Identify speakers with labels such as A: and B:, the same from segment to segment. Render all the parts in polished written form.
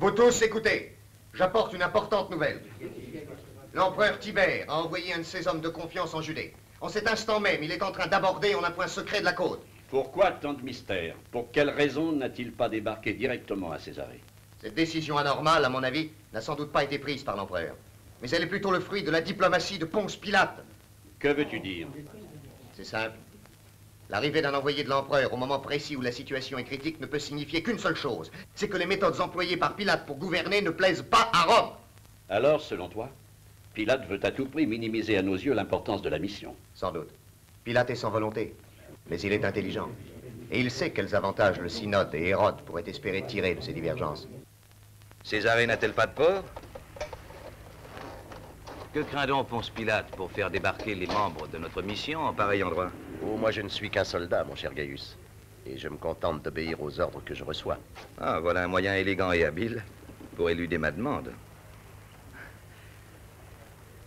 A: Vous tous écoutez. J'apporte une importante nouvelle. L'empereur Tibère a envoyé un de ses hommes de confiance en Judée. En cet instant même, il est en train d'aborder en un point secret de la côte.
B: Pourquoi tant de mystère? Pour quelle raison n'a-t-il pas débarqué directement à Césarée?
A: Cette décision anormale, à mon avis, n'a sans doute pas été prise par l'empereur. Mais elle est plutôt le fruit de la diplomatie de Ponce Pilate.
B: Que veux-tu dire?
A: C'est simple. L'arrivée d'un envoyé de l'empereur au moment précis où la situation est critique ne peut signifier qu'une seule chose. C'est que les méthodes employées par Pilate pour gouverner ne plaisent pas à Rome.
B: Alors, selon toi, Pilate veut à tout prix minimiser à nos yeux l'importance de la mission.
A: Sans doute. Pilate est sans volonté, mais il est intelligent. Et il sait quels avantages le synode et Hérode pourraient espérer tirer de ces divergences.
C: Césarée n'a-t-elle pas de port? Que craint donc Ponce Pilate pour faire débarquer les membres de notre mission en pareil endroit?
D: Oh, moi je ne suis qu'un soldat, mon cher Gaius. Et je me contente d'obéir aux ordres que je reçois.
C: Ah, voilà un moyen élégant et habile pour éluder ma demande.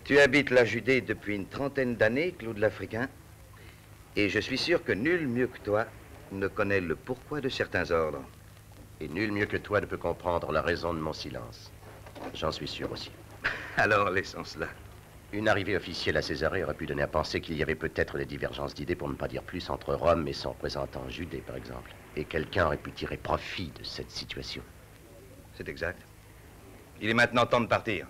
C: Tu habites la Judée depuis une trentaine d'années, Claude l'Africain, et je suis sûr que nul mieux que toi ne connaît le pourquoi de certains ordres.
D: Et nul mieux que toi ne peut comprendre la raison de mon silence. J'en suis sûr aussi.
C: Alors, laissons cela.
D: Une arrivée officielle à Césarée aurait pu donner à penser qu'il y avait peut-être des divergences d'idées, pour ne pas dire plus, entre Rome et son représentant Judée, par exemple. Et quelqu'un aurait pu tirer profit de cette situation.
C: C'est exact. Il est maintenant temps de partir.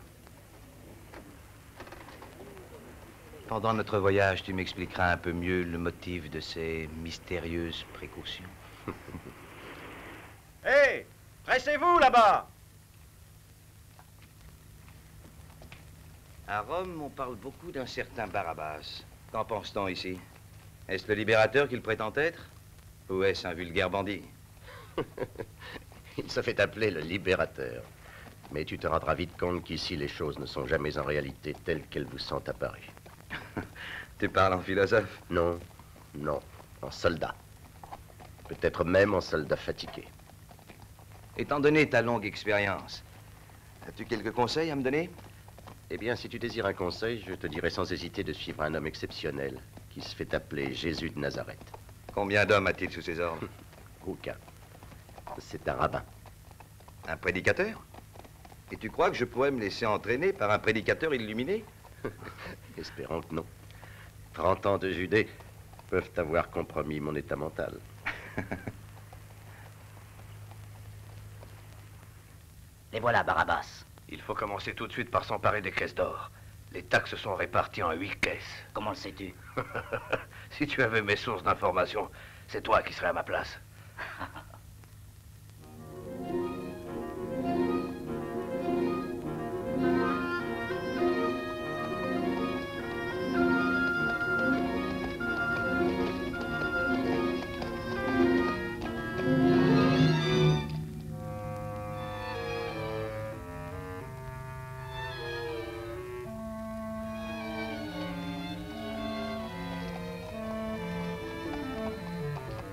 C: Pendant notre voyage, tu m'expliqueras un peu mieux le motif de ces mystérieuses précautions.
E: Hé, pressez-vous là-bas!
C: À Rome, on parle beaucoup d'un certain Barabbas. Qu'en pense-t-on ici? Est-ce le libérateur qu'il prétend être? Ou est-ce un vulgaire bandit?
D: Il se fait appeler le libérateur. Mais tu te rendras vite compte qu'ici, les choses ne sont jamais en réalité telles qu'elles vous sont apparues.
C: Tu parles en philosophe?
D: Non, non, en soldat. Peut-être même en soldat fatigué.
C: Étant donné ta longue expérience, as-tu quelques conseils à me donner?
D: Eh bien, si tu désires un conseil, je te dirais sans hésiter de suivre un homme exceptionnel qui se fait appeler Jésus de Nazareth.
C: Combien d'hommes a-t-il sous ses ordres?
D: Aucun. C'est un rabbin.
C: Un prédicateur? Et tu crois que je pourrais me laisser entraîner par un prédicateur illuminé?
D: Espérons que non. 30 ans de Judée peuvent avoir compromis mon état mental.
F: Les voilà, Barabbas.
G: Il faut commencer tout de suite par s'emparer des caisses d'or. Les taxes sont réparties en 8 caisses.
F: Comment le sais-tu?
G: Si tu avais mes sources d'information, c'est toi qui serais à ma place.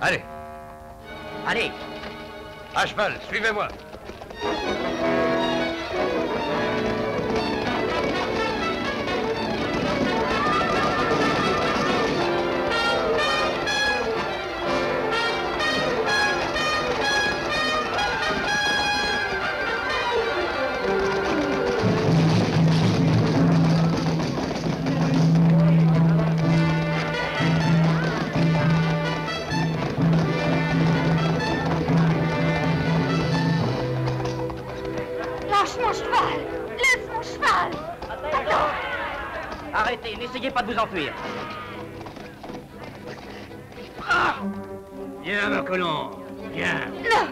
G: Allez.
F: Allez.
G: À cheval, suivez-moi.
F: Arrêtez, n'essayez pas de vous enfuir.
G: Ah! Viens, ma colombe, viens.
H: Non!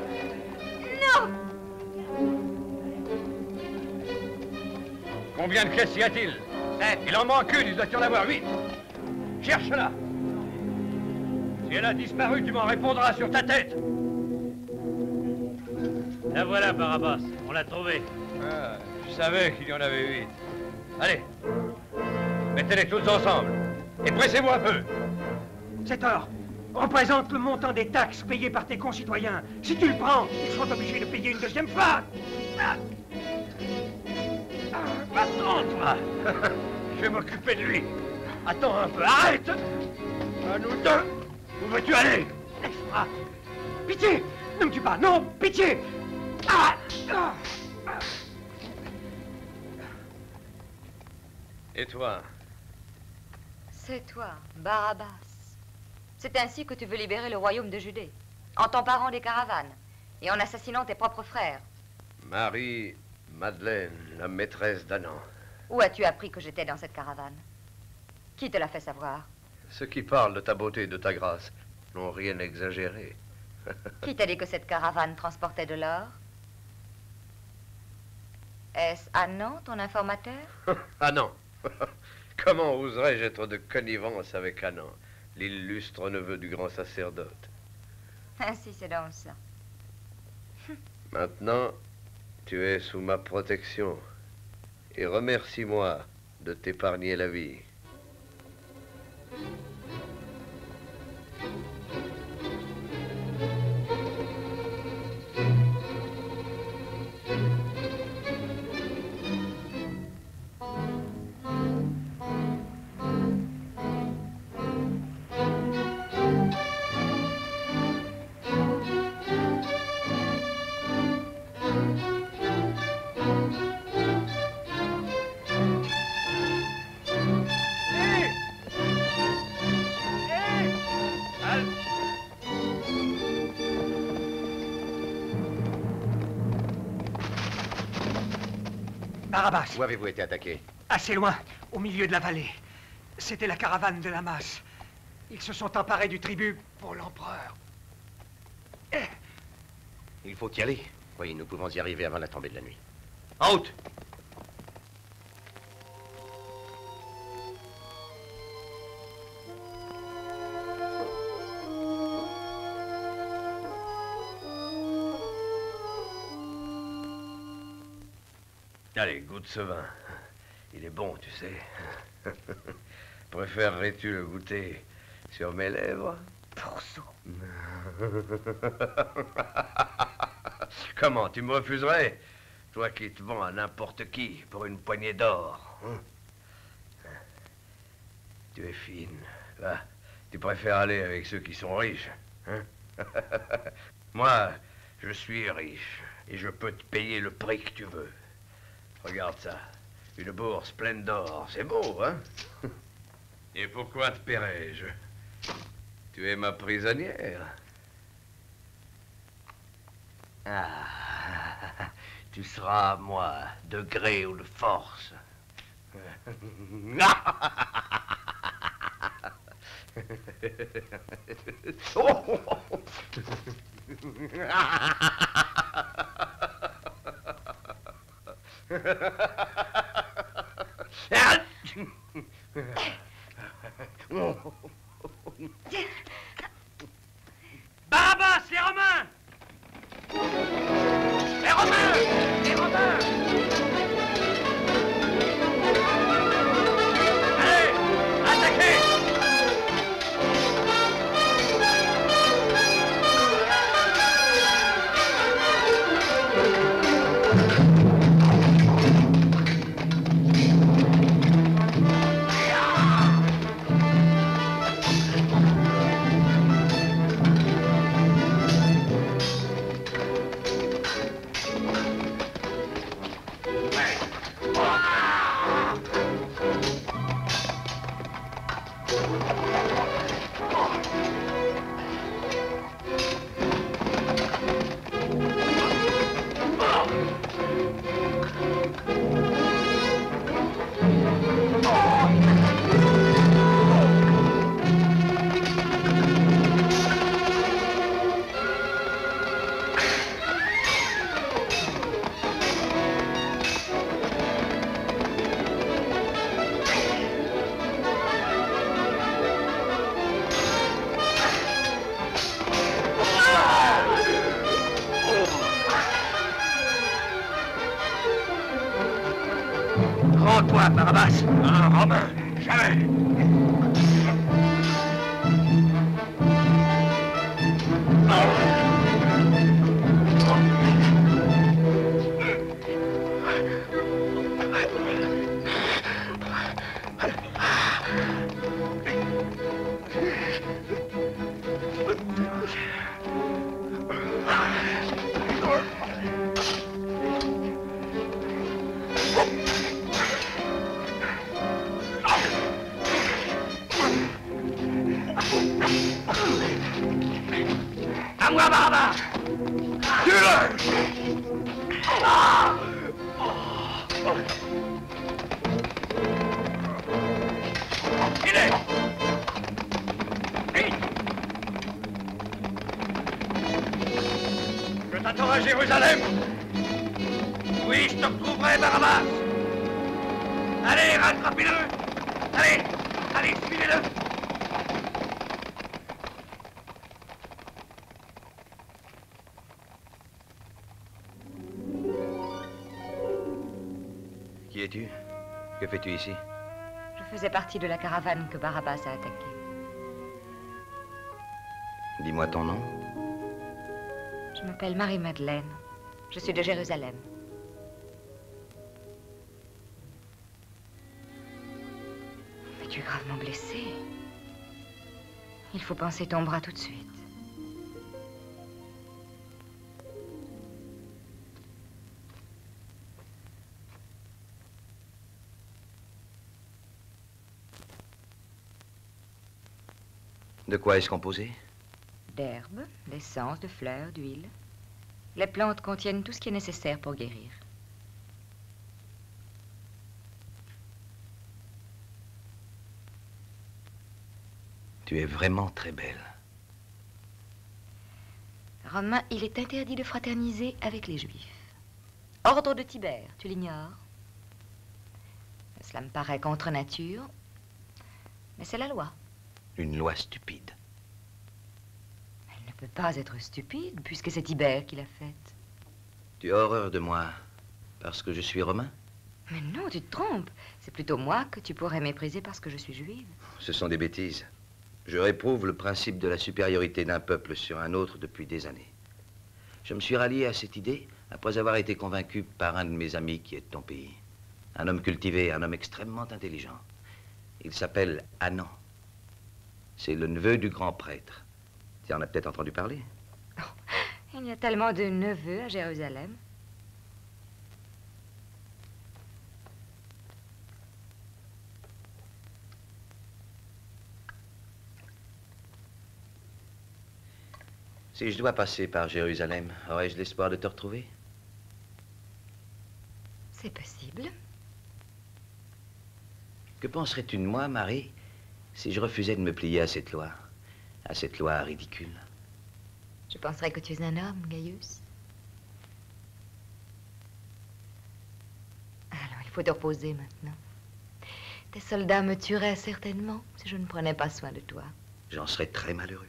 H: Non!
G: Combien de caisses y a-t-il? 7. Il en manque une, il doit y en avoir 8. Cherche-la. Si elle a disparu, tu m'en répondras sur ta tête.
I: La voilà, Barabbas. On l'a trouvée.
G: Ah, je savais qu'il y en avait 8. Allez. Mettez-les tous ensemble. Et pressez-vous un peu.
E: Cet or représente le montant des taxes payées par tes concitoyens. Si tu le prends, ils seront obligés de payer une deuxième fois.
G: Va-t'en, toi. Je vais m'occuper de lui. Attends un peu. Arrête. À nous deux. Où veux-tu aller?
E: Laisse-moi. Pitié. Ne me tue pas. Non, pitié.
J: Et toi?
H: C'est toi, Barabbas. C'est ainsi que tu veux libérer le royaume de Judée, en t'emparant des caravanes et en assassinant tes propres frères.
J: Marie-Madeleine, la maîtresse d'Anan.
H: Où as-tu appris que j'étais dans cette caravane? Qui te l'a fait savoir?
J: Ceux qui parlent de ta beauté et de ta grâce n'ont rien exagéré.
H: Qui t'a dit que cette caravane transportait de l'or? Est-ce Anan, ton informateur?
J: Anan. Comment oserais-je être de connivence avec Anan, l'illustre neveu du grand sacerdote?
H: Ainsi c'est donc ça.
J: Maintenant, tu es sous ma protection. Et remercie-moi de t'épargner la vie.
E: Barabbas.
D: Où avez-vous été attaqué?
E: Assez loin, au milieu de la vallée. C'était la caravane de la masse. Ils se sont emparés du tribut pour l'empereur.
D: Il faut y aller. Oui, nous pouvons y arriver avant la tombée de la nuit.
J: En route! Allez, goûte ce vin. Il est bon, tu sais. Préférerais-tu le goûter sur mes lèvres?
H: Pourceau.
J: Comment, tu me refuserais? Toi qui te vends à n'importe qui pour une poignée d'or. Hein? Tu es fine. Là, tu préfères aller avec ceux qui sont riches. Hein? Moi, je suis riche et je peux te payer le prix que tu veux. Regarde ça. Une bourse pleine d'or. C'est beau, hein? Et pourquoi te paierais-je? Tu es ma prisonnière. Ah, tu seras à moi, de gré ou de force.
E: Barabbas, les Romains! Les Romains! Les Romains! Allez, attaquez! Rends-toi, Barabbas! Un Romain, jamais!
G: À moi, Barabbas! Tue-le! Venez! Vite! Je t'attends à Jérusalem! Oui, je te retrouverai, Barabbas! Allez, rattrapez-le! Allez! Allez, suivez-le!
C: Qui es-tu? Que fais-tu ici?
H: Je faisais partie de la caravane que Barabbas a attaquée.
C: Dis-moi ton nom.
H: Je m'appelle Marie-Madeleine. Je suis de Jérusalem. Mais tu es gravement blessé. Il faut panser ton bras tout de suite.
C: De quoi est-ce composé?
H: D'herbes, d'essence, de fleurs, d'huile. Les plantes contiennent tout ce qui est nécessaire pour guérir.
C: Tu es vraiment très belle.
H: Romain, il est interdit de fraterniser avec les Juifs. Ordre de Tibère, tu l'ignores? Cela me paraît contre nature, mais c'est la loi.
C: Une loi stupide.
H: Elle ne peut pas être stupide, puisque c'est Tibère qui l'a faite.
C: Tu as horreur de moi parce que je suis romain?
H: Mais non, tu te trompes. C'est plutôt moi que tu pourrais mépriser parce que je suis juive.
C: Ce sont des bêtises. Je réprouve le principe de la supériorité d'un peuple sur un autre depuis des années. Je me suis rallié à cette idée après avoir été convaincu par un de mes amis qui est de ton pays. Un homme cultivé, un homme extrêmement intelligent. Il s'appelle Anan. C'est le neveu du grand prêtre. Tu en as peut-être entendu parler?
H: Oh, il y a tellement de neveux à Jérusalem.
C: Si je dois passer par Jérusalem, aurais-je l'espoir de te retrouver?
H: C'est possible.
C: Que penserais-tu de moi, Marie, si je refusais de me plier à cette loi ridicule?
H: Je penserais que tu es un homme, Gaius. Alors, il faut te reposer maintenant. Tes soldats me tueraient certainement si je ne prenais pas soin de toi.
C: J'en serais très malheureux.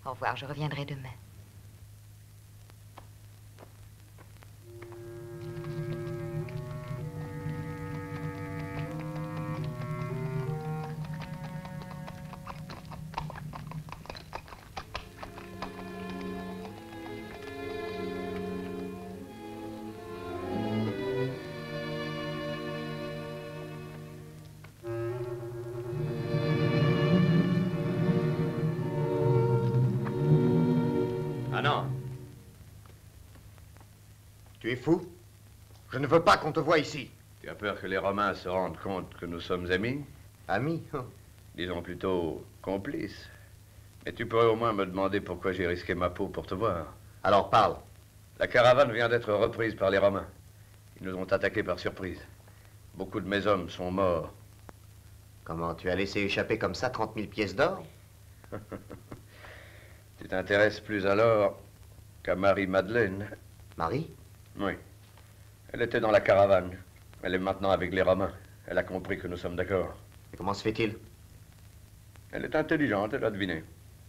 H: Au revoir, je reviendrai demain.
A: Tu es fou? Je ne veux pas qu'on te voie ici.
J: Tu as peur que les Romains se rendent compte que nous sommes amis?
A: Amis?
J: Disons plutôt complices. Mais tu pourrais au moins me demander pourquoi j'ai risqué ma peau pour te voir.
A: Alors parle.
J: La caravane vient d'être reprise par les Romains. Ils nous ont attaqués par surprise. Beaucoup de mes hommes sont morts.
A: Comment, tu as laissé échapper comme ça 30 000 pièces d'or?
J: Tu t'intéresses plus alors qu'à Marie-Madeleine.
A: Marie?
J: Oui. Elle était dans la caravane. Elle est maintenant avec les Romains. Elle a compris que nous sommes d'accord.
A: Et comment se fait-il?
J: Elle est intelligente, elle a deviné.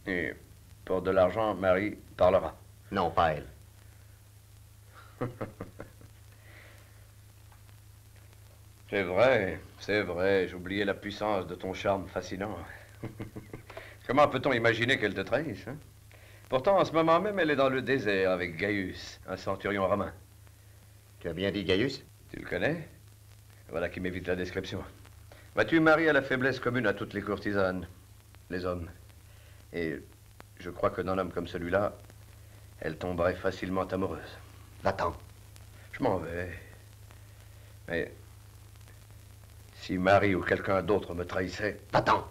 J: Et pour de l'argent, Marie parlera.
A: Non, pas elle.
J: C'est vrai, j'oubliais la puissance de ton charme fascinant. Comment peut-on imaginer qu'elle te trahisse, hein? Pourtant, en ce moment même, elle est dans le désert avec Gaius, un centurion romain.
A: Tu as bien dit Gaius?
J: Tu le connais? Voilà qui m'évite la description. Vois-tu, Marie a la faiblesse commune à toutes les courtisanes, les hommes. Et je crois que d'un homme comme celui-là, elle tomberait facilement amoureuse.
A: Va-t'en.
J: Je m'en vais. Mais si Marie ou quelqu'un d'autre me trahissait...
A: Va-t'en.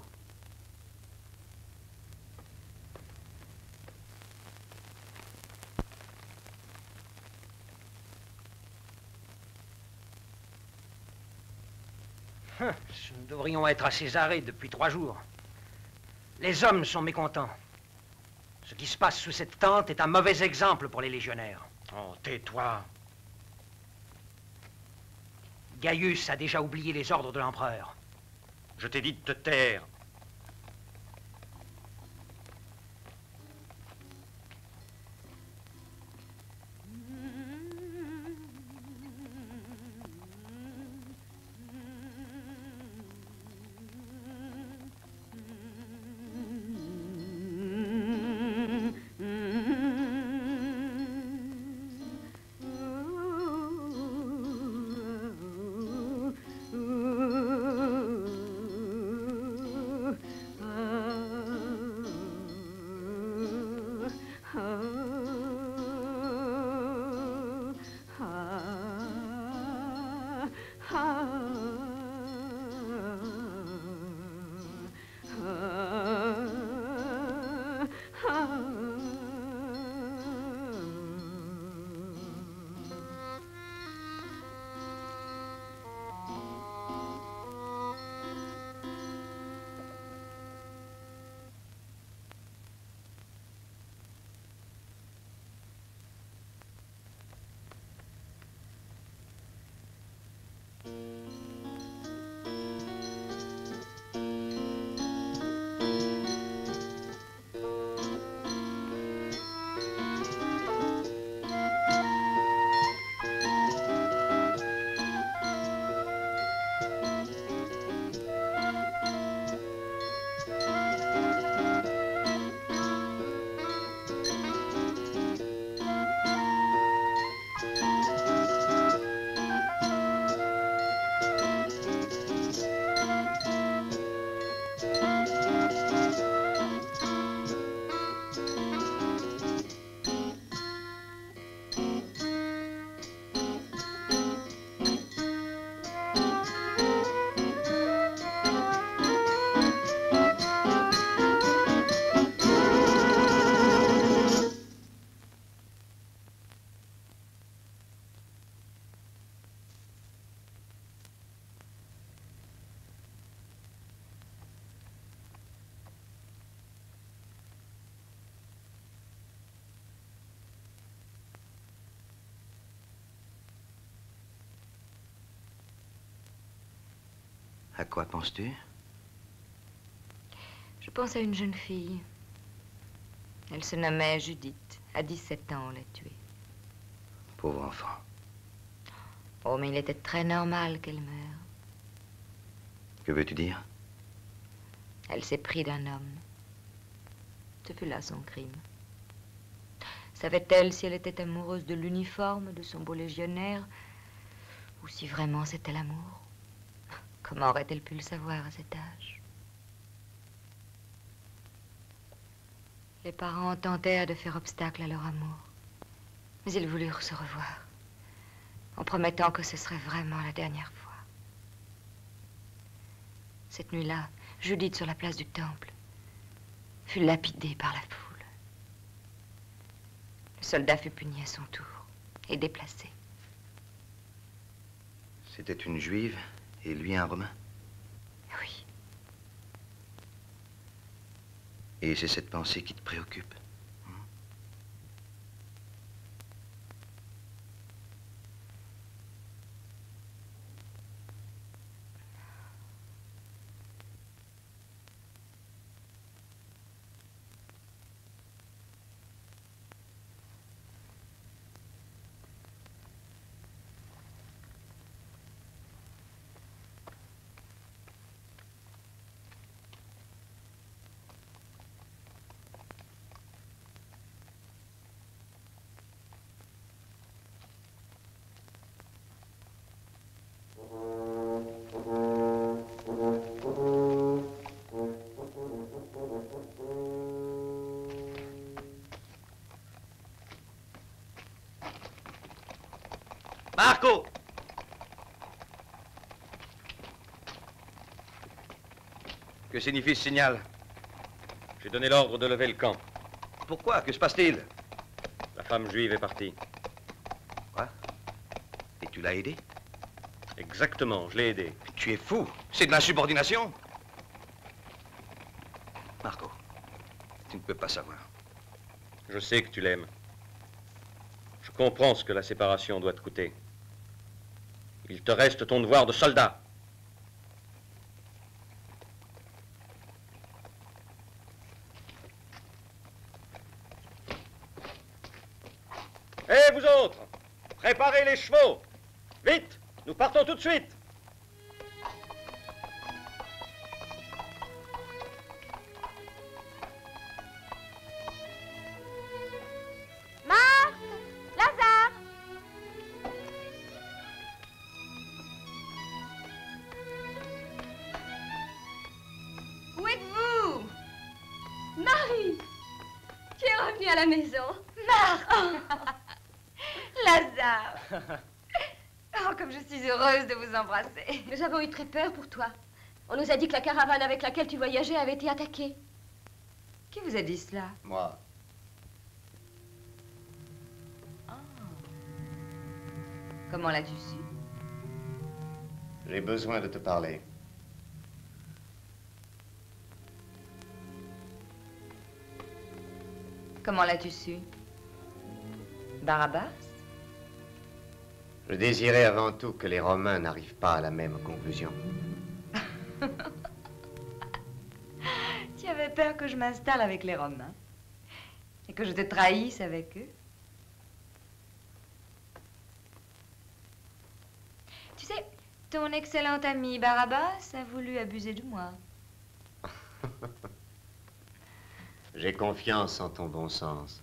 E: nous devrions être à Césarée depuis 3 jours. Les hommes sont mécontents. Ce qui se passe sous cette tente est un mauvais exemple pour les légionnaires.
K: Oh, tais-toi.
E: Gaius a déjà oublié les ordres de l'empereur.
K: Je t'ai dit de te taire.
C: À quoi penses-tu?
H: Je pense à une jeune fille. Elle se nommait Judith. À 17 ans, on l'a tuée.
C: Pauvre enfant.
H: Oh, mais il était très normal qu'elle meure.
C: Que veux-tu dire?
H: Elle s'est pris d'un homme. Ce fut là son crime. Savait-elle si elle était amoureuse de l'uniforme de son beau légionnaire ou si vraiment c'était l'amour? Comment aurait-elle pu le savoir à cet âge? Les parents tentèrent de faire obstacle à leur amour, mais ils voulurent se revoir, en promettant que ce serait vraiment la dernière fois. Cette nuit-là, Judith, sur la place du Temple, fut lapidée par la foule. Le soldat fut puni à son tour et déplacé.
C: C'était une juive et lui un Romain?
H: Oui.
C: Et c'est cette pensée qui te préoccupe?
K: Marco!
C: Que signifie ce signal?
K: J'ai donné l'ordre de lever le camp.
C: Pourquoi? Que se passe-t-il?
K: La femme juive est partie.
C: Quoi? Et tu l'as aidé?
K: Exactement, je l'ai aidé.
C: Tu es fou! C'est de l'insubordination. Marco, tu ne peux pas savoir.
K: Je sais que tu l'aimes. Je comprends ce que la séparation doit te coûter. Il te reste ton devoir de soldat. Hé, vous autres! Préparez les chevaux! Vite! Nous partons tout de suite!
H: Marthe! Lazare! Où êtes-vous?
L: Marie! Tu es revenue à la maison.
H: Marthe! Lazare! Oh, comme je suis heureuse de vous embrasser.
L: Nous avons eu très peur pour toi. On nous a dit que la caravane avec laquelle tu voyageais avait été attaquée.
H: Qui vous a dit cela?
A: Moi.
H: Comment l'as-tu su?
A: J'ai besoin de te parler.
H: Comment l'as-tu su? Barabbas?
A: Je désirais avant tout que les Romains n'arrivent pas à la même conclusion.
H: Tu avais peur que je m'installe avec les Romains et que je te trahisse avec eux? Tu sais, ton excellent ami Barabbas a voulu abuser de moi.
A: J'ai confiance en ton bon sens.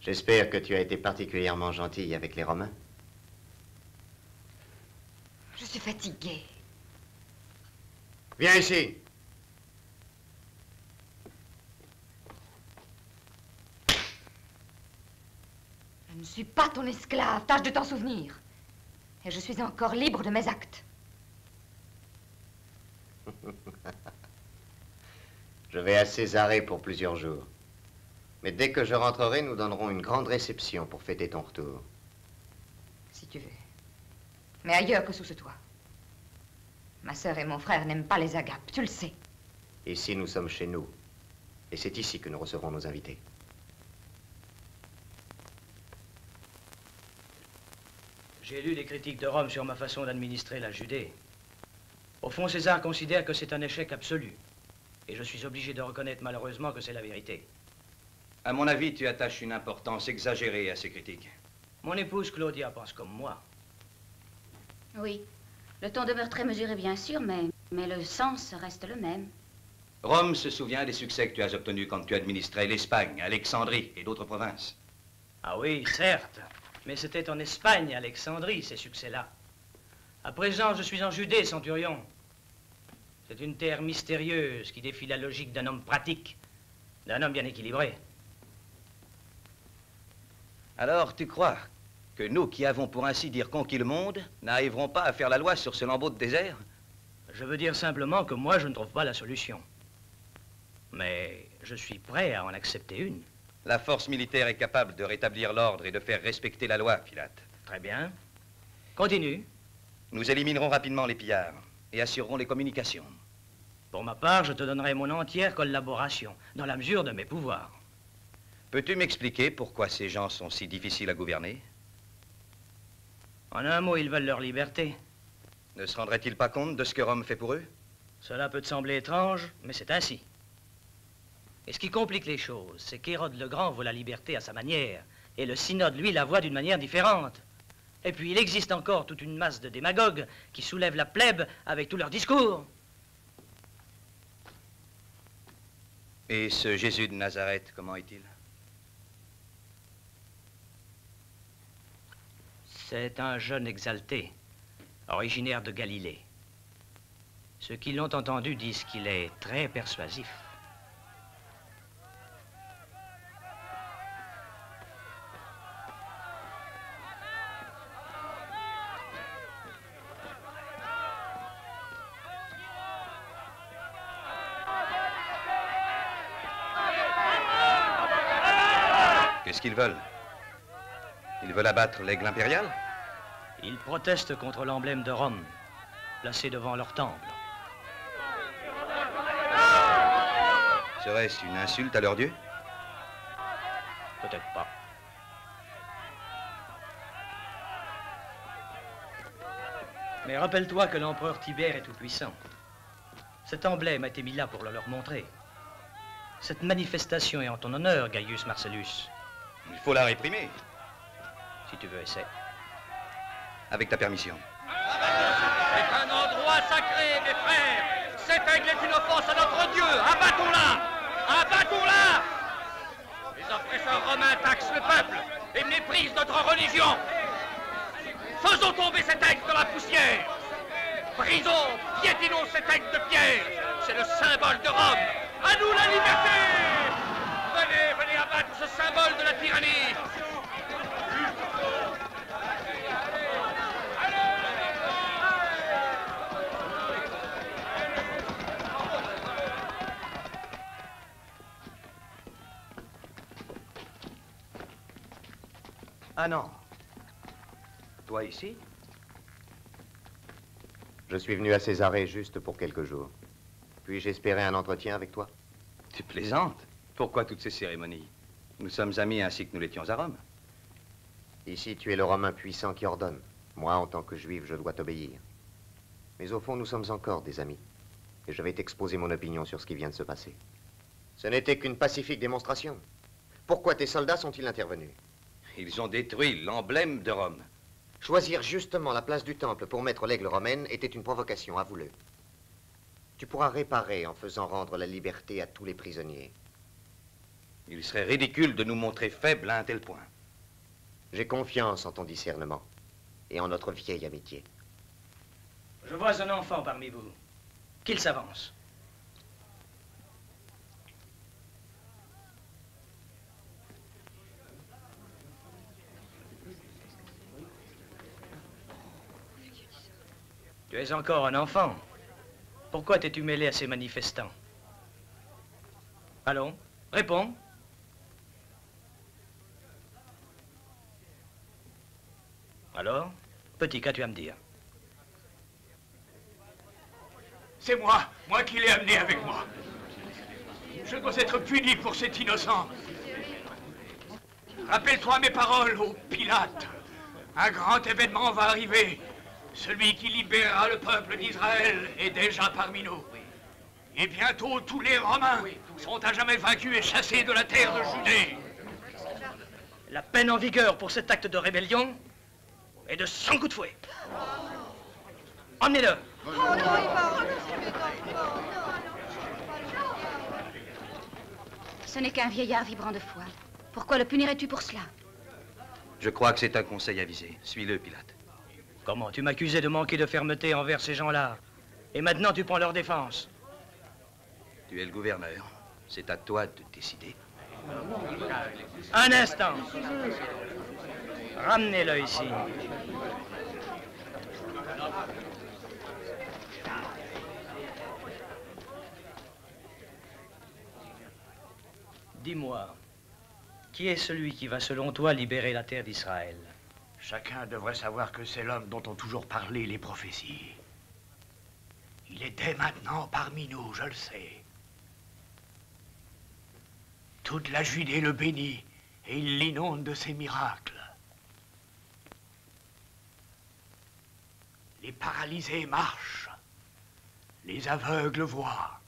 A: J'espère que tu as été particulièrement gentille avec les Romains.
H: Je suis fatiguée.
A: Viens ici.
H: Je ne suis pas ton esclave, tâche de t'en souvenir. Et je suis encore libre de mes actes.
A: Je vais à Césarée pour plusieurs jours. Mais dès que je rentrerai, nous donnerons une grande réception pour fêter ton retour.
H: Si tu veux. Mais ailleurs que sous ce toit. Ma sœur et mon frère n'aiment pas les agapes, tu le sais.
A: Ici, nous sommes chez nous. Et c'est ici que nous recevrons nos invités.
M: J'ai lu les critiques de Rome sur ma façon d'administrer la Judée. Au fond, César considère que c'est un échec absolu. Et je suis obligé de reconnaître malheureusement que c'est la vérité.
C: À mon avis, tu attaches une importance exagérée à ces critiques.
M: Mon épouse Claudia pense comme moi.
N: Oui. Le ton demeure très mesuré, bien sûr, mais le sens reste le même.
C: Rome se souvient des succès que tu as obtenus quand tu administrais l'Espagne, Alexandrie et d'autres provinces.
M: Ah oui, certes. Mais c'était en Espagne, Alexandrie, ces succès-là. À présent, je suis en Judée, centurion. C'est une terre mystérieuse qui défie la logique d'un homme pratique, d'un homme bien équilibré.
C: Alors, tu crois que nous, qui avons pour ainsi dire conquis le monde, n'arriverons pas à faire la loi sur ce lambeau de désert?
M: Je veux dire simplement que moi, je ne trouve pas la solution. Mais je suis prêt à en accepter une.
C: La force militaire est capable de rétablir l'ordre et de faire respecter la loi, Pilate.
M: Très bien. Continue.
C: Nous éliminerons rapidement les pillards et assurerons les communications.
M: Pour ma part, je te donnerai mon entière collaboration, dans la mesure de mes pouvoirs.
C: Peux-tu m'expliquer pourquoi ces gens sont si difficiles à gouverner?
M: En un mot, ils veulent leur liberté.
C: Ne se rendraient-ils pas compte de ce que Rome fait pour eux?
M: Cela peut te sembler étrange, mais c'est ainsi. Et ce qui complique les choses, c'est qu'Hérode le Grand veut la liberté à sa manière, et le synode, lui, la voit d'une manière différente. Et puis, il existe encore toute une masse de démagogues qui soulèvent la plèbe avec tous leurs discours.
C: Et ce Jésus de Nazareth, comment est-il?
M: C'est un jeune exalté, originaire de Galilée. Ceux qui l'ont entendu disent qu'il est très persuasif.
C: Qu'est-ce qu'ils veulent? Ils veulent abattre l'aigle impérial?
M: Ils protestent contre l'emblème de Rome. placé devant leur temple.
C: Serait-ce une insulte à leur dieu?
M: Peut-être pas. Mais rappelle-toi que l'empereur Tibère est tout-puissant. Cet emblème a été mis là pour le leur montrer. Cette manifestation est en ton honneur, Gaius Marcellus.
C: Il faut la réprimer.
M: Si tu veux, essaie.
C: Avec ta permission.
G: C'est un endroit sacré, mes frères. Cet aigle est une offense à notre Dieu. Abattons-la! Abattons-la! Les oppresseurs romains taxent le peuple et méprisent notre religion. Faisons tomber cet aigle dans la poussière. Brisons, piétinons cet aigle de pierre. C'est le symbole de Rome. À nous la liberté! Venez, venez abattre ce symbole de la tyrannie.
C: Ah non. Toi ici?
A: Je suis venu à Césarée juste pour quelques jours. Puis-je espérer un entretien avec toi?
C: Tu plaisantes? Pourquoi toutes ces cérémonies? Nous sommes amis ainsi que nous l'étions à Rome.
A: Ici, tu es le Romain puissant qui ordonne. Moi, en tant que Juif, je dois t'obéir. Mais au fond, nous sommes encore des amis. Et je vais t'exposer mon opinion sur ce qui vient de se passer. Ce n'était qu'une pacifique démonstration. Pourquoi tes soldats sont-ils intervenus?
C: Ils ont détruit l'emblème de Rome.
A: Choisir justement la place du temple pour mettre l'aigle romaine était une provocation, avoue-le. Tu pourras réparer en faisant rendre la liberté à tous les prisonniers.
C: Il serait ridicule de nous montrer faibles à un tel point.
A: J'ai confiance en ton discernement et en notre vieille amitié.
M: Je vois un enfant parmi vous. Qu'il s'avance. Tu es encore un enfant. Pourquoi t'es-tu mêlé à ces manifestants? Allons, réponds. Alors, petit, qu'as-tu à me dire?
G: C'est moi qui l'ai amené avec moi. Je dois être puni pour cet innocent. Rappelle-toi mes paroles, ô Pilate. Un grand événement va arriver. Celui qui libérera le peuple d'Israël est déjà parmi nous. Et bientôt, tous les Romains sont à jamais vaincus et chassés de la terre de Judée.
M: La peine en vigueur pour cet acte de rébellion est de 100 coups de fouet. Emmenez-le.
N: Ce n'est qu'un vieillard vibrant de foi. Pourquoi le punirais-tu pour cela?
C: Je crois que c'est un conseil avisé. Suis-le, Pilate.
M: Comment? Tu m'accusais de manquer de fermeté envers ces gens-là. Et maintenant, tu prends leur défense.
C: Tu es le gouverneur. C'est à toi de décider.
M: Un instant. Ramenez-le ici. Dis-moi, qui est celui qui va, selon toi, libérer la terre d'Israël?
G: Chacun devrait savoir que c'est l'homme dont ont toujours parlé les prophéties. Il est dès maintenant parmi nous, je le sais. Toute la Judée le bénit et il l'inonde de ses miracles. Les paralysés marchent, les aveugles voient.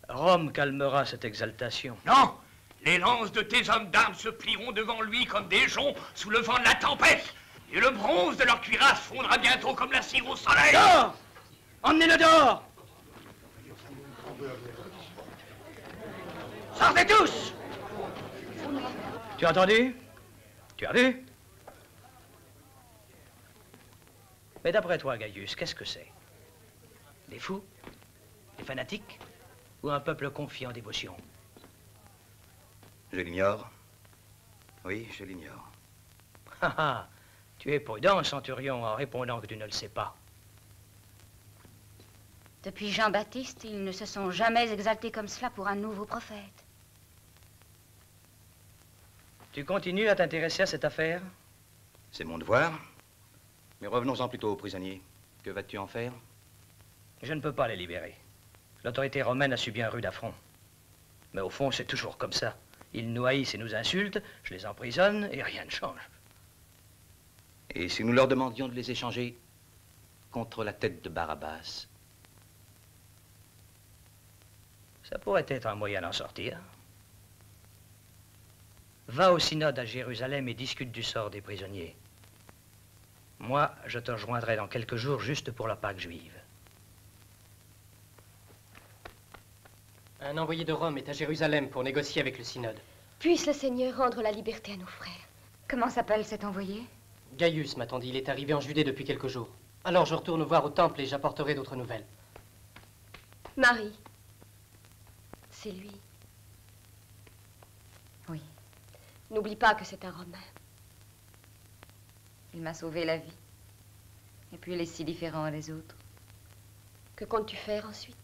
M: Rome calmera cette exaltation.
G: Non! Les lances de tes hommes d'armes se plieront devant lui comme des joncs sous le vent de la tempête. Et le bronze de leur cuirasse fondra bientôt comme la cire au soleil.
M: Dehors! Emmenez-le dehors!
G: Sortez tous!
M: Tu as entendu? Tu as vu? Mais d'après toi, Gaius, qu'est-ce que c'est? Des fous? Des fanatiques? Ou un peuple confiant en dévotion?
C: Je l'ignore. Oui, je l'ignore.
M: Ah ah! Tu es prudent, centurion, en répondant que tu ne le sais pas.
N: Depuis Jean-Baptiste, ils ne se sont jamais exaltés comme cela pour un nouveau prophète.
M: Tu continues à t'intéresser à cette affaire?
C: C'est mon devoir. Mais revenons-en plutôt aux prisonniers. Que vas-tu en faire?
M: Je ne peux pas les libérer. L'autorité romaine a subi un rude affront. Mais au fond, c'est toujours comme ça. Ils nous haïssent et nous insultent, je les emprisonne et rien ne change.
C: Et si nous leur demandions de les échanger contre la tête de Barabbas?
M: Ça pourrait être un moyen d'en sortir. Va au synode à Jérusalem et discute du sort des prisonniers. Moi, je te rejoindrai dans quelques jours juste pour la Pâque juive.
O: Un envoyé de Rome est à Jérusalem pour négocier avec le synode.
L: Puisse le Seigneur rendre la liberté à nos frères.
H: Comment s'appelle cet envoyé?
O: Gaius m'a dit, il est arrivé en Judée depuis quelques jours. Alors je retourne voir au temple et j'apporterai d'autres nouvelles.
L: Marie. C'est lui.
H: Oui.
L: N'oublie pas que c'est un Romain.
H: Il m'a sauvé la vie. Et puis il est si différent des autres.
L: Que comptes-tu faire ensuite?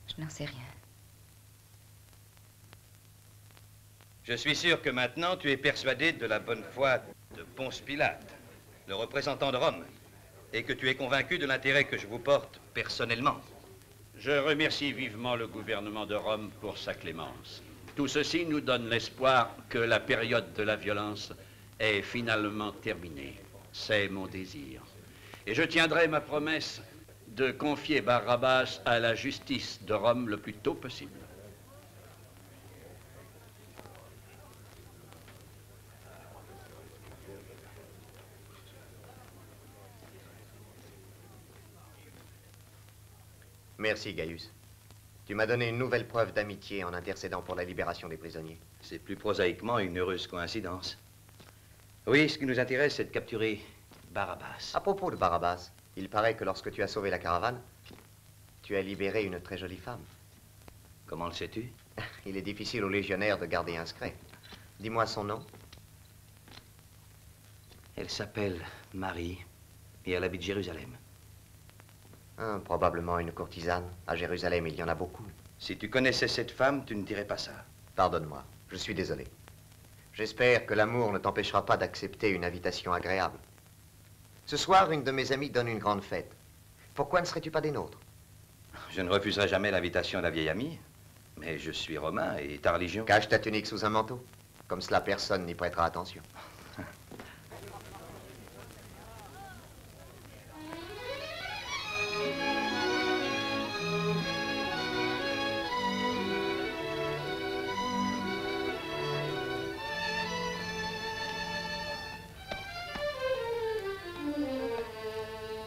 H: Je n'en sais rien.
C: Je suis sûr que maintenant tu es persuadé de la bonne foi de Ponce Pilate, le représentant de Rome, et que tu es convaincu de l'intérêt que je vous porte personnellement.
B: Je remercie vivement le gouvernement de Rome pour sa clémence. Tout ceci nous donne l'espoir que la période de la violence est finalement terminée. C'est mon désir. Et je tiendrai ma promesse de confier Barabbas à la justice de Rome le plus tôt possible.
A: Merci, Gaius. Tu m'as donné une nouvelle preuve d'amitié en intercédant pour la libération des prisonniers.
C: C'est plus prosaïquement une heureuse coïncidence. Oui, ce qui nous intéresse, c'est de capturer Barabbas.
A: À propos de Barabbas, il paraît que lorsque tu as sauvé la caravane, tu as libéré une très jolie femme.
C: Comment le sais-tu?
A: Il est difficile aux légionnaires de garder un secret. Dis-moi son nom.
C: Elle s'appelle Marie et elle habite Jérusalem.
A: Probablement une courtisane. À Jérusalem, il y en a beaucoup.
C: Si tu connaissais cette femme, tu ne dirais pas ça.
A: Pardonne-moi, je suis désolé. J'espère que l'amour ne t'empêchera pas d'accepter une invitation agréable. Ce soir, une de mes amies donne une grande fête. Pourquoi ne serais-tu pas des nôtres?
C: Je ne refuserai jamais l'invitation de la vieille amie, mais je suis romain et ta religion...
A: Cache ta tunique sous un manteau. Comme cela, personne n'y prêtera attention.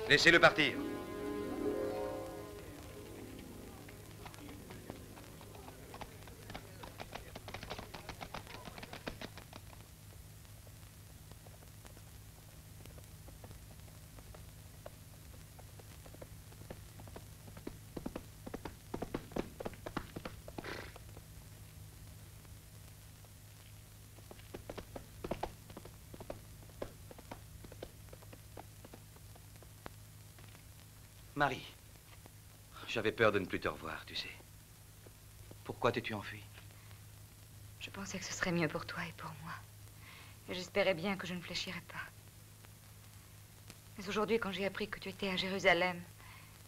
C: Laissez-le partir. Marie, j'avais peur de ne plus te revoir, tu sais. Pourquoi t'es-tu enfuie?
H: Je pensais que ce serait mieux pour toi et pour moi. Et j'espérais bien que je ne fléchirais pas. Mais aujourd'hui, quand j'ai appris que tu étais à Jérusalem,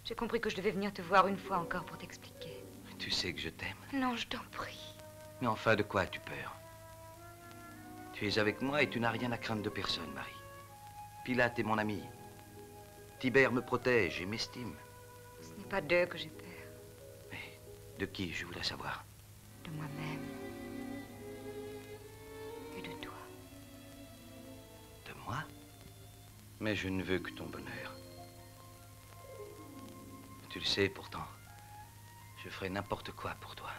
H: j'ai compris que je devais venir te voir une fois encore pour t'expliquer.
C: Tu sais que je t'aime.
H: Non, je t'en prie.
C: Mais enfin, de quoi as-tu peur? Tu es avec moi et tu n'as rien à craindre de personne, Marie. Pilate est mon ami. Tibère me protège et m'estime.
H: Ce n'est pas d'eux que j'ai peur.
C: Mais de qui, je voudrais savoir?
H: De moi-même. Et de toi.
C: De moi? Mais je ne veux que ton bonheur. Tu le sais, pourtant, je ferai n'importe quoi pour toi.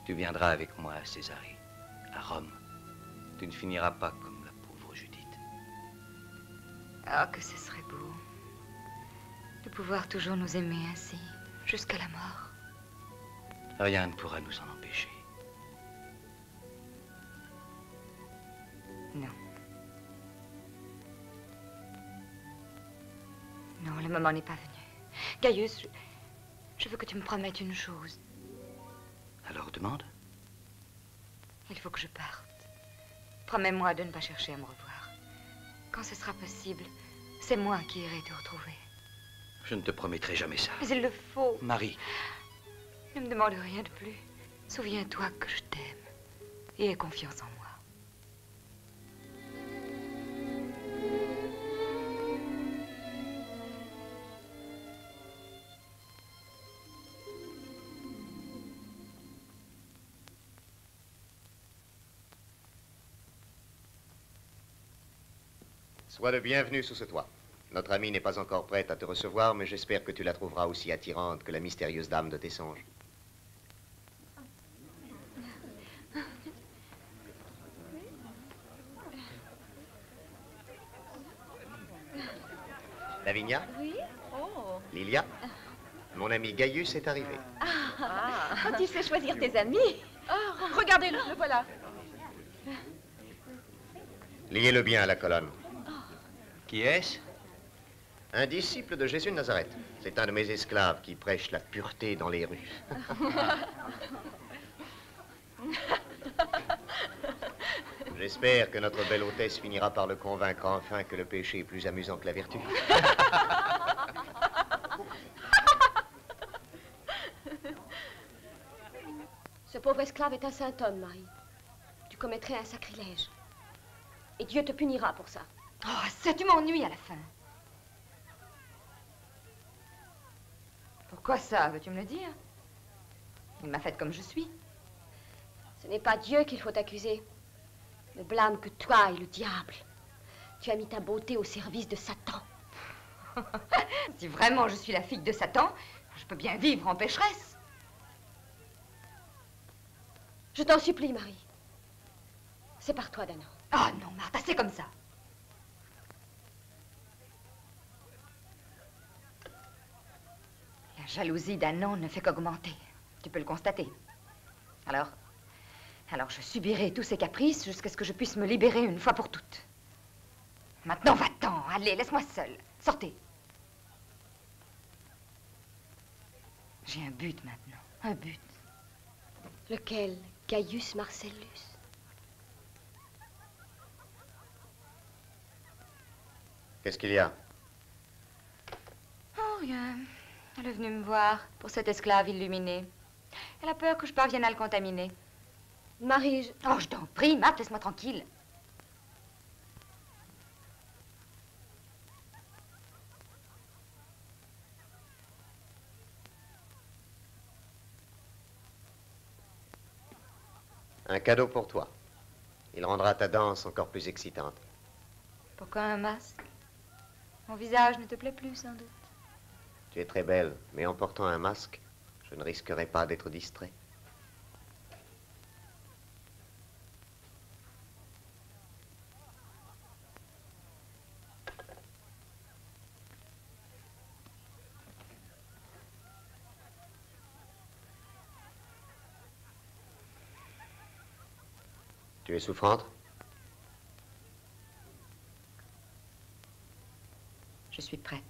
C: Tu viendras avec moi à Césarée, à Rome. Tu ne finiras pas comme la pauvre Judith.
H: Ah, que ce serait beau de pouvoir toujours nous aimer ainsi, jusqu'à la mort.
C: Rien ne pourra nous en empêcher.
H: Non. Non, le moment n'est pas venu. Gaius, je veux que tu me promettes une chose.
C: Alors demande.
H: Il faut que je parte. Promets-moi de ne pas chercher à me revoir. Quand ce sera possible, c'est moi qui irai te retrouver.
C: Je ne te promettrai jamais ça.
H: Mais il le faut.
C: Marie.
H: Ne me demande rien de plus. Souviens-toi que je t'aime. Et aie confiance en moi.
A: Sois le bienvenu sous ce toit. Notre amie n'est pas encore prête à te recevoir, mais j'espère que tu la trouveras aussi attirante que la mystérieuse dame de tes songes. Lavinia?
L: Oui? Oh.
A: Lilia? Mon ami Gaius est arrivé.
L: Quand il sait choisir tes amis. Oh, regardez-le, le voilà.
A: Liez-le bien à la colonne.
C: Qui est-ce?
A: Un disciple de Jésus de Nazareth. C'est un de mes esclaves qui prêche la pureté dans les rues. J'espère que notre belle hôtesse finira par le convaincre enfin que le péché est plus amusant que la vertu.
L: Ce pauvre esclave est un saint homme, Marie. Tu commettrais un sacrilège. Et Dieu te punira pour ça.
H: Oh, ça, tu m'ennuies à la fin. Pourquoi ça, veux-tu me le dire? Il m'a faite comme je suis.
L: Ce n'est pas Dieu qu'il faut accuser. Ne blâme que toi et le diable. Tu as mis ta beauté au service de Satan.
H: Si vraiment je suis la fille de Satan, je peux bien vivre en pécheresse.
L: Je t'en supplie, Marie. Sépare-toi d'Anna.
H: Ah non, Martha, c'est comme ça. La jalousie d'Anon ne fait qu'augmenter. Tu peux le constater. Alors je subirai tous ses caprices jusqu'à ce que je puisse me libérer une fois pour toutes. Maintenant, va-t'en. Allez, laisse-moi seule. Sortez. J'ai un but maintenant. Un but.
L: Lequel? Gaius Marcellus.
A: Qu'est-ce qu'il y a?
H: Oh, rien. Elle est venue me voir pour cette esclave illuminée. Elle a peur que je parvienne à le contaminer.
L: Marie,
H: Oh, je t'en prie, Marthe, laisse-moi tranquille.
A: Un cadeau pour toi. Il rendra ta danse encore plus excitante.
H: Pourquoi un masque? Mon visage ne te plaît plus, sans doute.
A: Tu es très belle, mais en portant un masque, je ne risquerai pas d'être distrait. Tu es souffrante?
H: Je suis prête.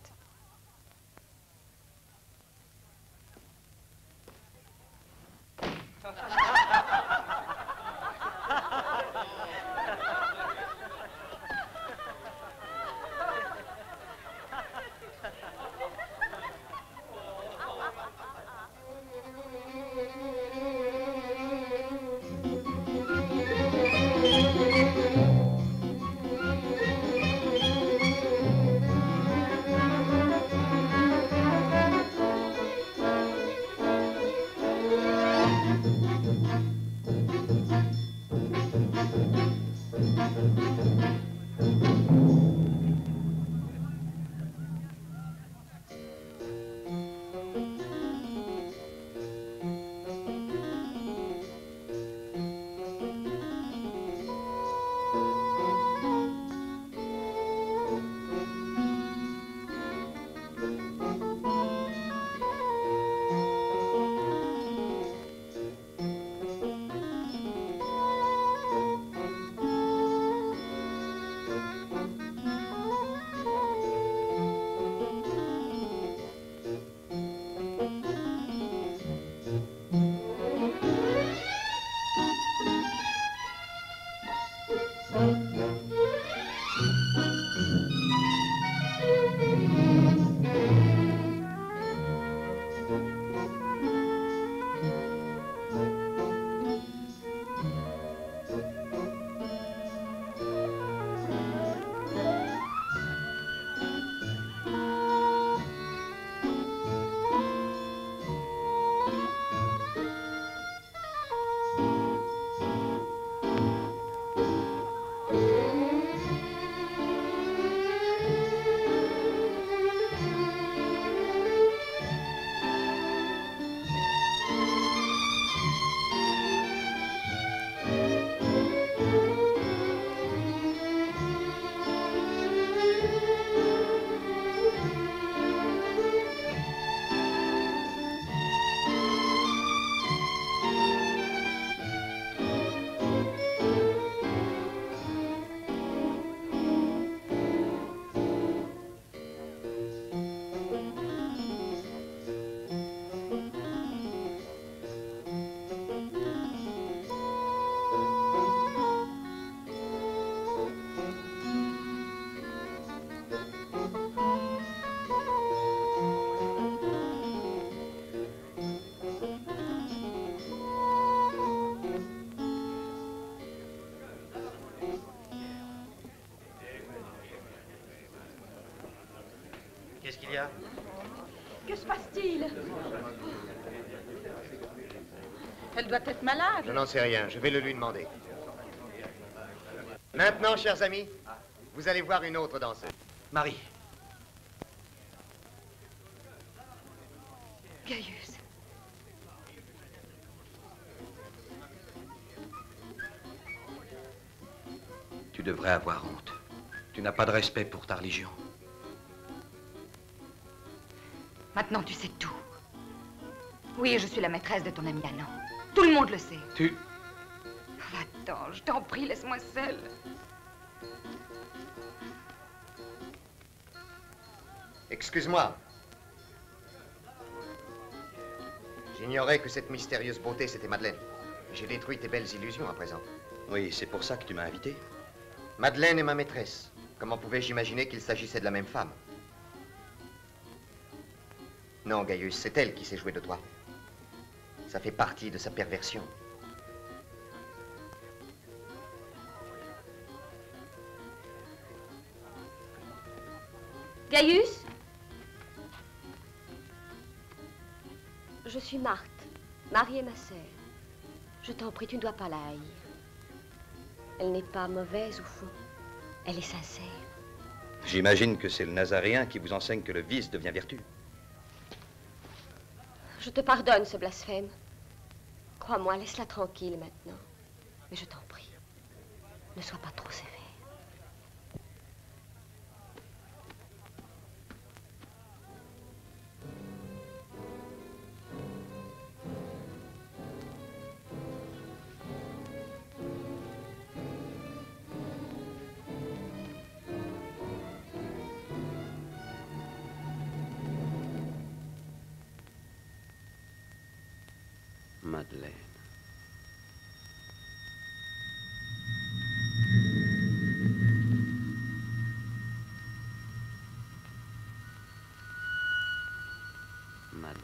K: qu'il y a?
P: Que se passe-t-il? Elle doit être malade.
A: Je n'en sais rien, je vais le lui demander. Maintenant, chers amis, vous allez voir une autre danseuse.
E: Marie.
H: Gaius.
C: Tu devrais avoir honte. Tu n'as pas de respect pour ta religion.
H: Maintenant, tu sais tout. Oui, je suis la maîtresse de ton ami Anand. Tout le monde le sait.
C: Tu...
H: Va-t'en, je t'en prie, laisse-moi seule.
A: Excuse-moi. J'ignorais que cette mystérieuse beauté, c'était Madeleine. J'ai détruit tes belles illusions à présent.
C: Oui, c'est pour ça que tu m'as invité.
A: Madeleine est ma maîtresse. Comment pouvais-je imaginer qu'il s'agissait de la même femme? Non, Gaius, c'est elle qui s'est jouée de toi. Ça fait partie de sa perversion.
L: Gaius? Je suis Marthe. Marie est ma sœur. Je t'en prie, tu ne dois pas la haïr. Elle n'est pas mauvaise au fond. Elle est sincère.
C: J'imagine que c'est le Nazaréen qui vous enseigne que le vice devient vertu.
L: Je te pardonne ce blasphème. Crois-moi, laisse-la tranquille maintenant. Mais je t'en prie, ne sois pas trop sévère.
B: Madeleine. Madeleine.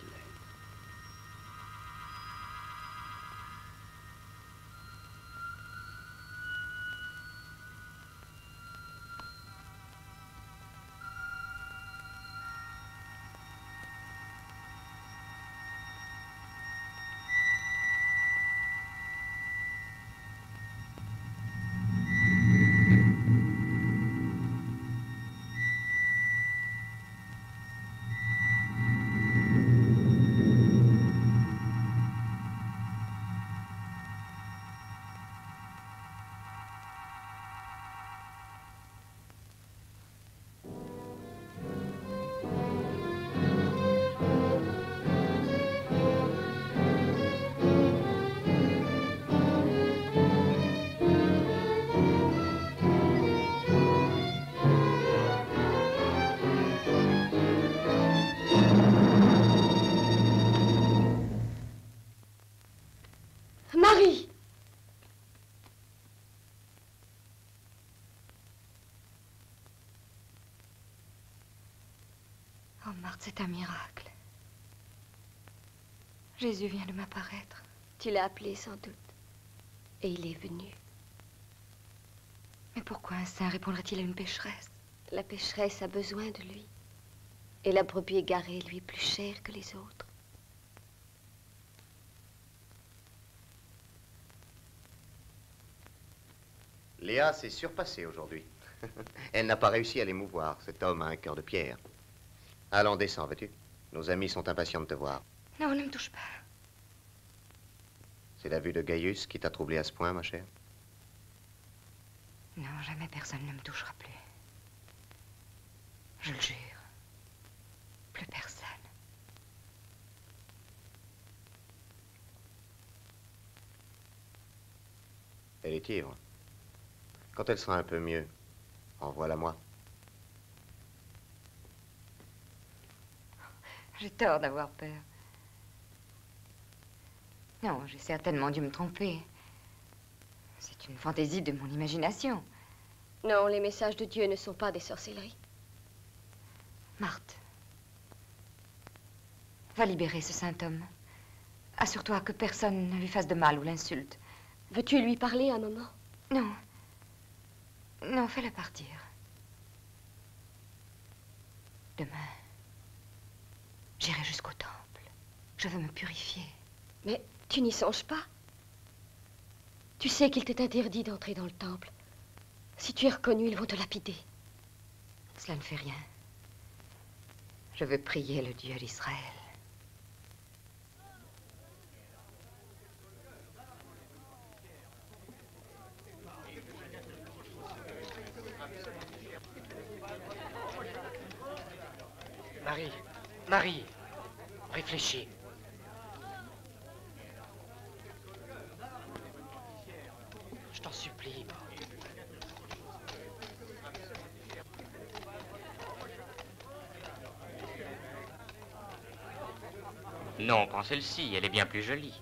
L: Marie!
H: Oh, Marthe, c'est un miracle. Jésus vient de m'apparaître.
L: Tu l'as appelé sans doute. Et il est venu.
H: Mais pourquoi un saint répondrait-il à une pécheresse?
L: La pécheresse a besoin de lui. Et la brebis égarée lui est plus chère que les autres.
A: Léa s'est surpassée aujourd'hui. Elle n'a pas réussi à l'émouvoir. Cet homme a un cœur de pierre. Allons, descends, veux-tu? Nos amis sont impatients de te voir.
H: Non, ne me touche pas.
A: C'est la vue de Gaius qui t'a troublé à ce point, ma chère?
H: Non, jamais personne ne me touchera plus. Je le jure. Plus personne.
A: Elle est ivre. Quand elle sera un peu mieux, envoie-la-moi.
H: J'ai tort d'avoir peur. Non, j'ai certainement dû me tromper. C'est une fantaisie de mon imagination.
L: Non, les messages de Dieu ne sont pas des sorcelleries.
H: Marthe, va libérer ce saint homme. Assure-toi que personne ne lui fasse de mal ou l'insulte.
L: Veux-tu lui parler un moment?
H: Non. Non, fais-le partir. Demain, J'irai jusqu'au temple. Je veux me purifier.
L: Mais tu n'y songes pas. Tu sais qu'il t'est interdit d'entrer dans le temple. Si tu es reconnu, ils vont te lapider.
H: Cela ne fait rien. Je veux prier le Dieu d'Israël.
E: Marie, réfléchis. Je t'en supplie.
F: Non, prends celle-ci, elle est bien plus jolie.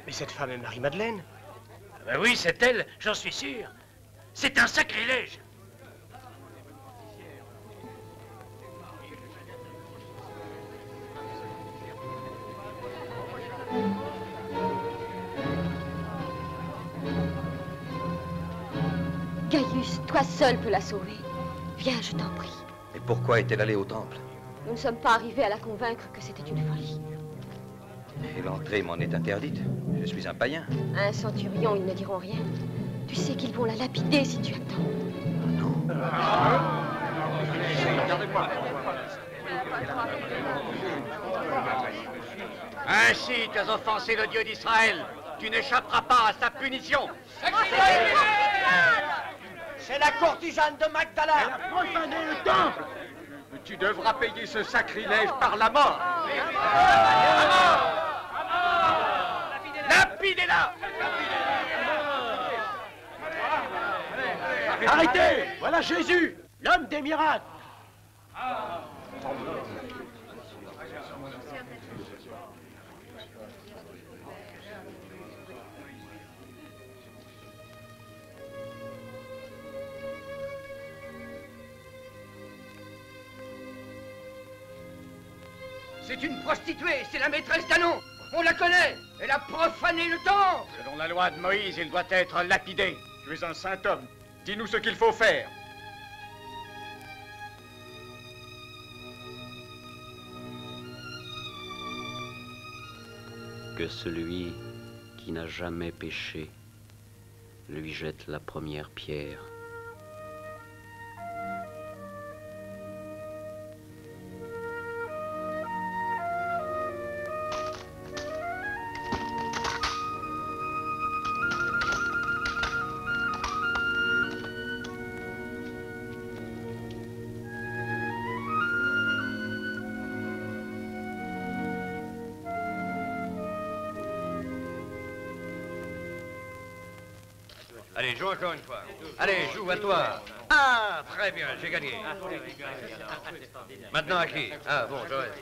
E: Mais cette femme est Marie-Madeleine.
J: Ben oui, c'est elle, j'en suis sûr. C'est un sacrilège.
L: Gaius, toi seul peux la sauver. Viens, je t'en prie.
C: Et pourquoi est-elle allée au temple?
L: Nous ne sommes pas arrivés à la convaincre que c'était une folie.
C: Et l'entrée m'en est interdite. Je suis un païen.
L: À un centurion, ils ne diront rien. Tu sais qu'ils vont la lapider si tu attends.
G: Ainsi, tu as offensé le Dieu d'Israël. Tu n'échapperas pas à sa punition.
E: C'est la courtisane de Magdala.
G: Elle a profané le temple. Tu devras payer ce sacrilège par la mort. Lapidez-la.
E: Arrêtez! Voilà Jésus, l'homme des miracles.
G: C'est une prostituée, c'est la maîtresse d'Anon. On la connaît. Elle a profané le temple. Selon la loi de Moïse, il doit être lapidé. Tu es un saint homme. Dis-nous ce qu'il faut faire.
Q: Que celui qui n'a jamais péché lui jette la première pierre.
J: Allez, joue encore une fois. Allez, joue à toi. Ah, très bien, j'ai gagné. Maintenant à qui? Ah, bon, je reste.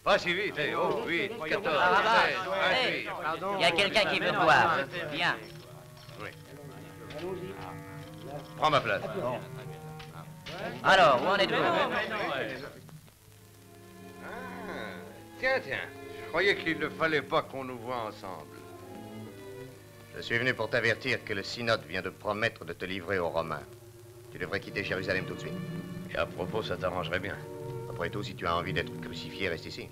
J: Pas si vite, eh. Oh, 8, 14, 16, 28.
F: Il y a quelqu'un qui veut boire. Viens.
J: Oui. Prends ma place.
F: Alors, où en êtes-vous?
J: Tiens, je croyais qu'il ne fallait pas qu'on nous voie ensemble.
A: Je suis venu pour t'avertir que le synode vient de promettre de te livrer aux Romains. Tu devrais quitter Jérusalem tout de suite.
J: Et à propos, ça t'arrangerait bien.
A: Après tout, si tu as envie d'être crucifié, reste ici.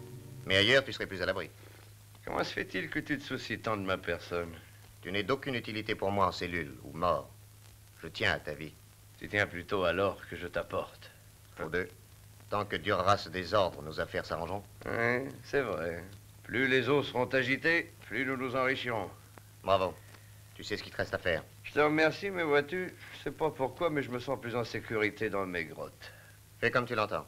A: Mais ailleurs, tu serais plus à l'abri.
J: Comment se fait-il que tu te soucies tant de ma personne?
A: Tu n'es d'aucune utilité pour moi en cellule ou mort. Je tiens à ta vie.
J: Tu tiens plutôt à l'or que je t'apporte.
A: Pour deux. Tant que durera ce désordre, nos affaires s'arrangeront.
J: Oui, c'est vrai. Plus les eaux seront agitées, plus nous nous enrichirons.
A: Bravo. Tu sais ce qu'il te reste à faire.
J: Je te remercie, mais vois-tu, je sais pas pourquoi, mais je me sens plus en sécurité dans mes grottes.
A: Fais comme tu l'entends.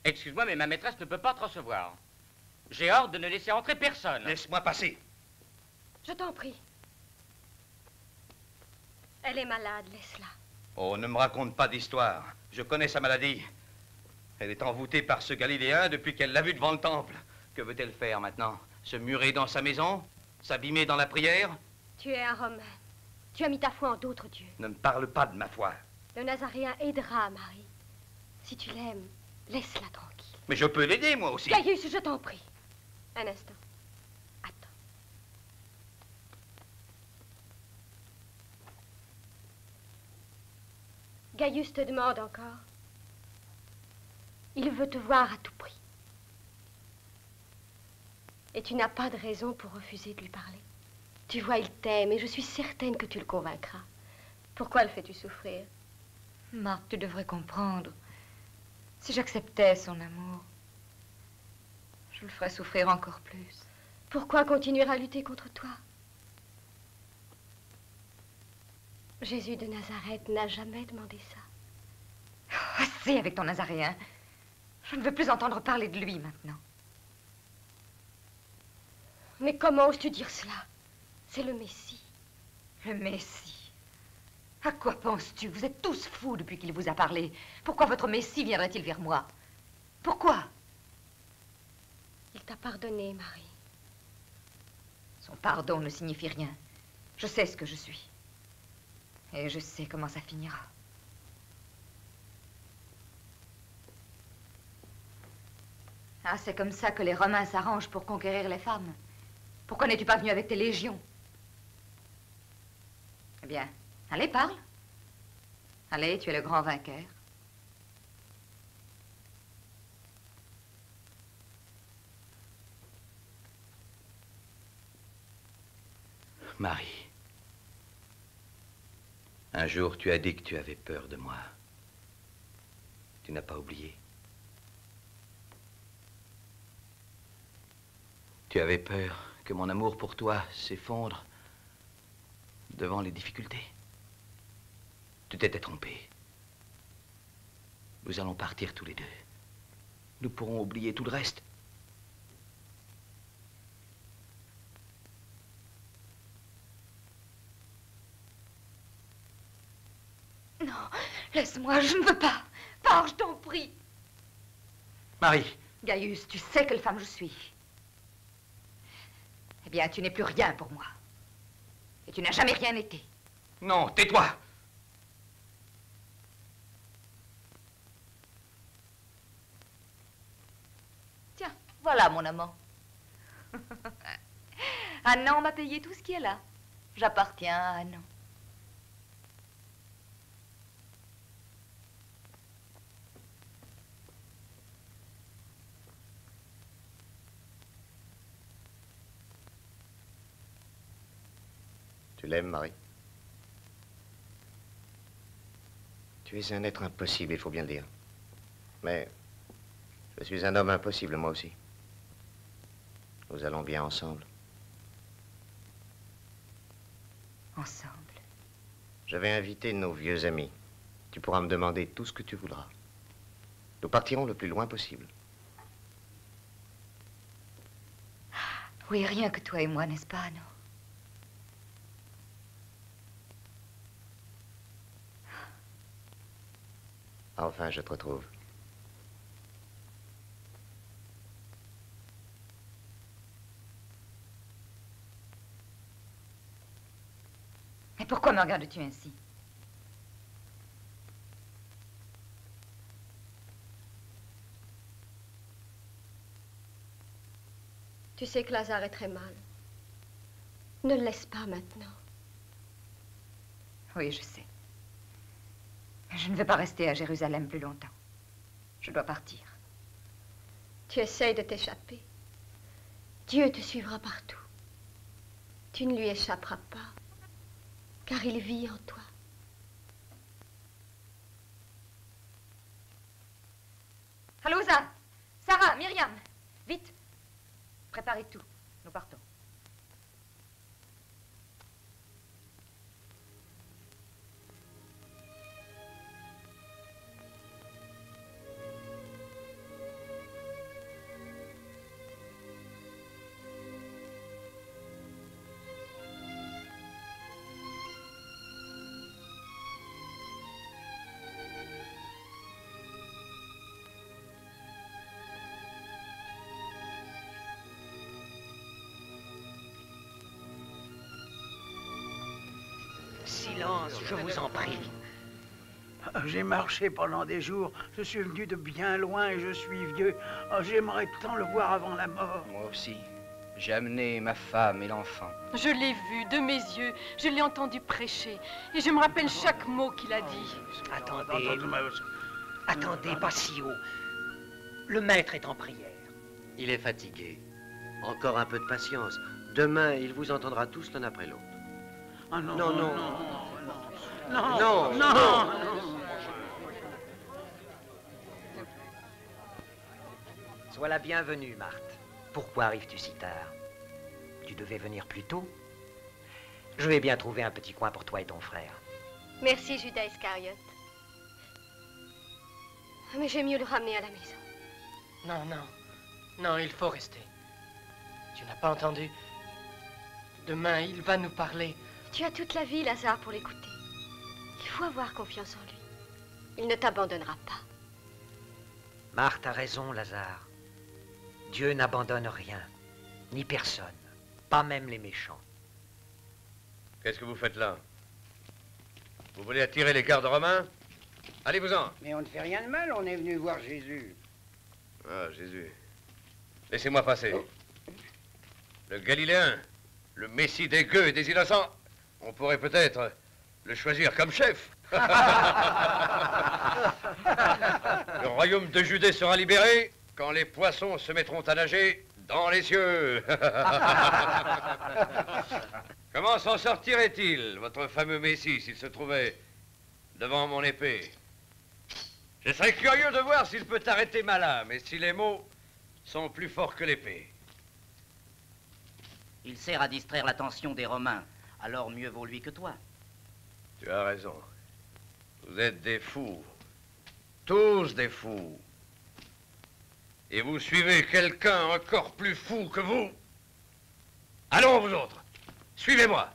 F: Excuse-moi, mais ma maîtresse ne peut pas te recevoir. J'ai ordre de ne laisser entrer personne.
J: Laisse-moi passer.
L: Je t'en prie. Elle est malade, laisse-la.
C: Oh, ne me raconte pas d'histoire. Je connais sa maladie. Elle est envoûtée par ce Galiléen depuis qu'elle l'a vu devant le temple. Que veut-elle faire maintenant? Se murer dans sa maison? S'abîmer dans la prière?
L: Tu es un Romain. Tu as mis ta foi en d'autres dieux.
C: Ne me parle pas de ma foi.
L: Le Nazaréen aidera Marie. Si tu l'aimes, laisse-la tranquille.
C: Mais je peux l'aider, moi aussi.
L: Gaius, je t'en prie. Un instant. Attends. Gaius te demande encore. Il veut te voir à tout prix. Et tu n'as pas de raison pour refuser de lui parler. Tu vois, il t'aime et je suis certaine que tu le convaincras. Pourquoi le fais-tu souffrir?
H: Marc, tu devrais comprendre. Si j'acceptais son amour, je le ferais souffrir encore plus.
L: Pourquoi continuer à lutter contre toi? Jésus de Nazareth n'a jamais demandé ça.
H: Assez avec ton Nazaréen. Je ne veux plus entendre parler de lui maintenant.
L: Mais comment oses-tu dire cela? C'est le Messie.
H: Le Messie? À quoi penses-tu? Vous êtes tous fous depuis qu'il vous a parlé. Pourquoi votre Messie viendrait-il vers moi? Pourquoi?
L: Il t'a pardonné, Marie.
H: Son pardon ne signifie rien. Je sais ce que je suis. Et je sais comment ça finira. Ah, c'est comme ça que les Romains s'arrangent pour conquérir les femmes. Pourquoi n'es-tu pas venu avec tes légions? Eh bien, allez, parle. Allez, tu es le grand vainqueur.
C: Marie, un jour tu as dit que tu avais peur de moi. Tu n'as pas oublié. Tu avais peur que mon amour pour toi s'effondre devant les difficultés. Tu t'étais trompé. Nous allons partir tous les deux. Nous pourrons oublier tout le reste.
H: Non, laisse-moi, je ne veux pas. Pars, je t'en prie.
C: Marie.
H: Gaius, tu sais quelle femme je suis. Eh bien, tu n'es plus rien pour moi. Et tu n'as jamais rien été.
C: Non, tais-toi.
H: Tiens, voilà mon amant. Annan m'a payé tout ce qui est là. J'appartiens à Annan.
A: Tu l'aimes, Marie? Tu es un être impossible, il faut bien le dire. Mais je suis un homme impossible, moi aussi. Nous allons bien ensemble.
H: Ensemble?
A: Je vais inviter nos vieux amis. Tu pourras me demander tout ce que tu voudras. Nous partirons le plus loin possible.
H: Oui, rien que toi et moi, n'est-ce pas, Annan?
A: Enfin, je te retrouve.
H: Et pourquoi me regardes-tu ainsi?
L: Tu sais que Lazare est très mal. Ne le laisse pas maintenant.
H: Oui, je sais. Je ne vais pas rester à Jérusalem plus longtemps. Je dois partir.
L: Tu essayes de t'échapper. Dieu te suivra partout. Tu ne lui échapperas pas, car il vit en toi.
H: Halouza, Sarah, Myriam, vite. Préparez tout. Nous partons.
E: silence, je vous en prie.
R: J'ai marché pendant des jours, je suis venu de bien loin et je suis vieux. Oh, j'aimerais tant le voir avant la mort.
S: Moi aussi. J'ai amené ma femme et l'enfant.
P: Je l'ai vu de mes yeux, je l'ai entendu prêcher, et je me rappelle chaque mot qu'il a dit.
E: Attendez, pas si haut. Le maître est en prière.
A: Il est fatigué. Encore un peu de patience. Demain, il vous entendra tous l'un après l'autre.
R: Ah non,
A: Non, non.
R: non,
A: Non,
R: non, non.
E: Sois la bienvenue, Marthe. Pourquoi arrives-tu si tard? Tu devais venir plus tôt. Je vais bien trouver un petit coin pour toi et ton frère.
L: Merci, Judas Iscariote. Mais j'aime mieux le ramener à la maison.
O: Non, non. Non, il faut rester. Tu n'as pas entendu? Demain, il va nous parler.
L: Tu as toute la vie, Lazare, pour l'écouter. Il faut avoir confiance en lui. Il ne t'abandonnera pas.
E: Marthe a raison, Lazare. Dieu n'abandonne rien, ni personne, pas même les méchants.
J: Qu'est-ce que vous faites là? Vous voulez attirer les gardes romains? Allez-vous-en.
T: Mais on ne fait rien de mal, on est venu voir Jésus.
J: Ah, Jésus. Laissez-moi passer. Le Galiléen, le Messie des gueux et des innocents, on pourrait peut-être le choisir comme chef. Le royaume de Judée sera libéré quand les poissons se mettront à nager dans les cieux. Comment s'en sortirait-il, votre fameux Messie, s'il se trouvait devant mon épée? Je serais curieux de voir s'il peut arrêter ma lame et si les mots sont plus forts que l'épée.
U: Il sert à distraire l'attention des Romains, alors mieux vaut lui que toi.
J: Tu as raison. Vous êtes des fous. Tous des fous. Et vous suivez quelqu'un encore plus fou que vous. Allons, vous autres. Suivez-moi.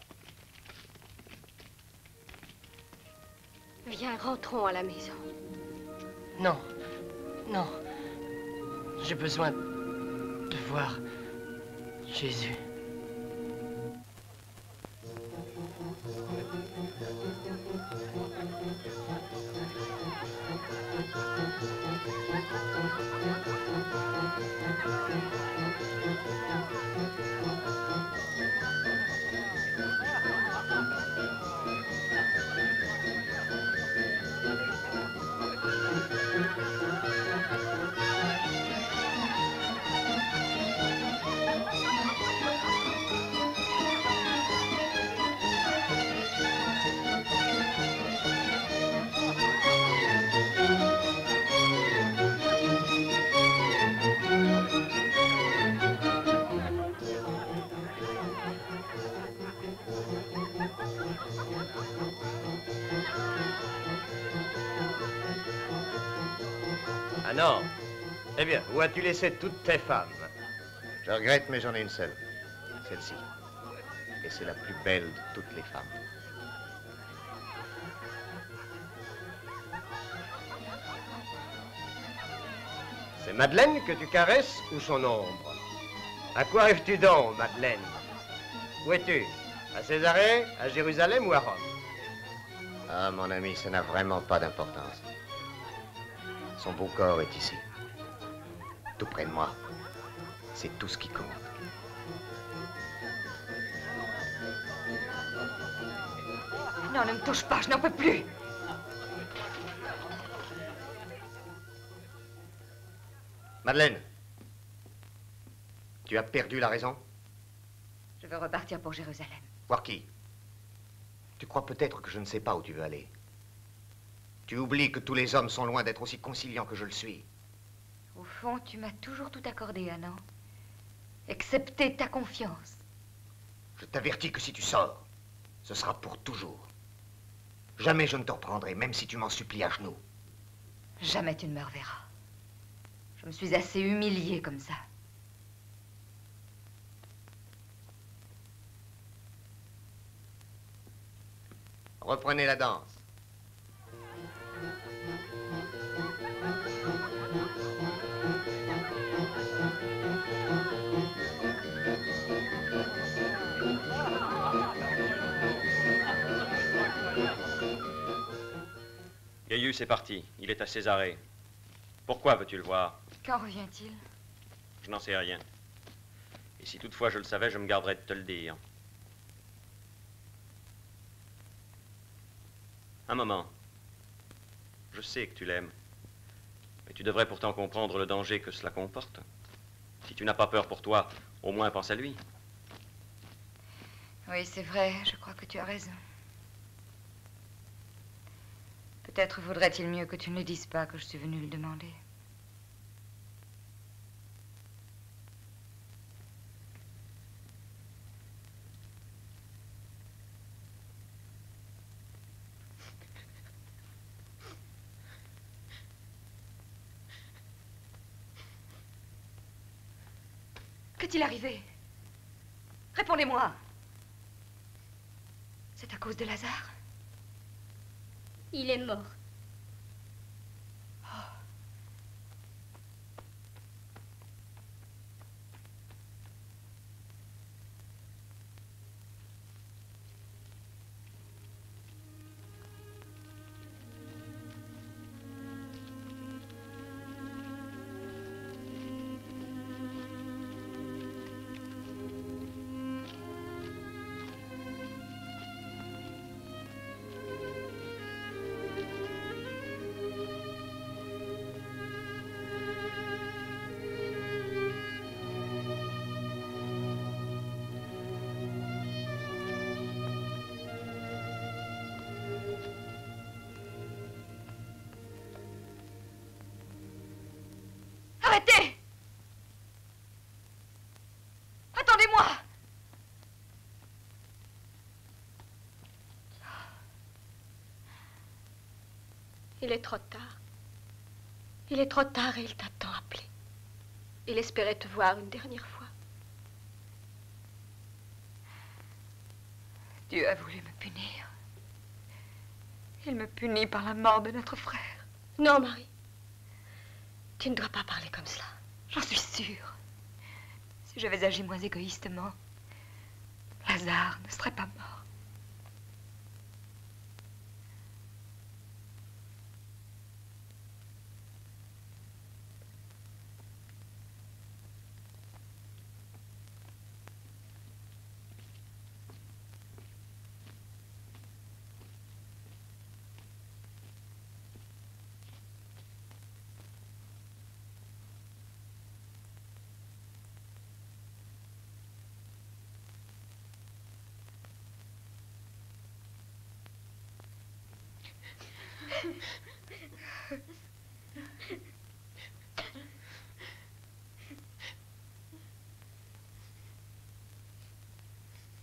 L: Viens, rentrons à la maison.
O: Non, non. J'ai besoin de voir Jésus.
A: Ah non. Eh bien, où as-tu laissé toutes tes femmes? Je regrette, mais j'en ai une seule. Celle-ci. Et c'est la plus belle de toutes les femmes. C'est Madeleine que tu caresses ou son ombre? À quoi rêves-tu donc, Madeleine? Où es-tu? À Césarée, à Jérusalem ou à Rome? Ah, mon ami, ça n'a vraiment pas d'importance. Son beau corps est ici. Tout près de moi. C'est tout ce qui compte.
H: Non, ne me touche pas, je n'en peux plus.
A: Madeleine, tu as perdu la raison?
H: Je veux repartir pour Jérusalem.
A: Voir qui? Tu crois peut-être que je ne sais pas où tu veux aller. Tu oublies que tous les hommes sont loin d'être aussi conciliants que je le suis.
H: Au fond, tu m'as toujours tout accordé, Anand. Excepté ta confiance.
A: Je t'avertis que si tu sors, ce sera pour toujours. Jamais je ne te reprendrai, même si tu m'en supplies à genoux.
H: Jamais tu ne me reverras. Je me suis assez humiliée comme ça.
A: Reprenez la danse.
K: Paulus est parti. Il est à Césarée. Pourquoi veux-tu le voir?
H: Quand revient-il?
K: Je n'en sais rien. Et si toutefois je le savais, je me garderais de te le dire. Un moment. Je sais que tu l'aimes. Mais tu devrais pourtant comprendre le danger que cela comporte. Si tu n'as pas peur pour toi, au moins pense à lui.
H: Oui, c'est vrai, je crois que tu as raison. Peut-être vaudrait-il mieux que tu ne le dises pas que je suis venue le demander. Qu'est-il arrivé? Répondez-moi. C'est à cause de Lazare?
L: Il est mort.
H: Arrêtez! Attendez-moi!
L: Il est trop tard. Il est trop tard et il t'a tant appelé. Il espérait te voir une dernière fois.
H: Dieu a voulu me punir. Il me punit par la mort de notre frère.
L: Non, Marie. Tu ne dois pas parler comme cela.
H: J'en suis sûre. Si j'avais agi moins égoïstement, Lazare ne serait pas mort.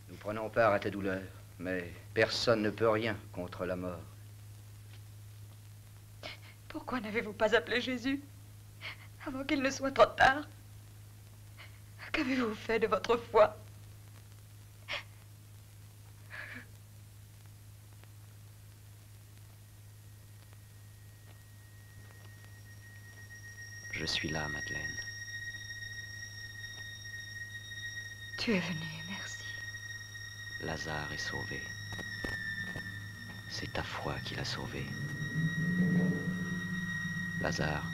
S: Nous prenons part à ta douleur, mais personne ne peut rien contre la mort.
H: Pourquoi n'avez-vous pas appelé Jésus avant qu'il ne soit trop tard? Qu'avez-vous fait de votre foi?
Q: Je suis là, Madeleine.
H: Tu es venu, merci.
Q: Lazare est sauvé. C'est ta foi qui l'a sauvé. Lazare.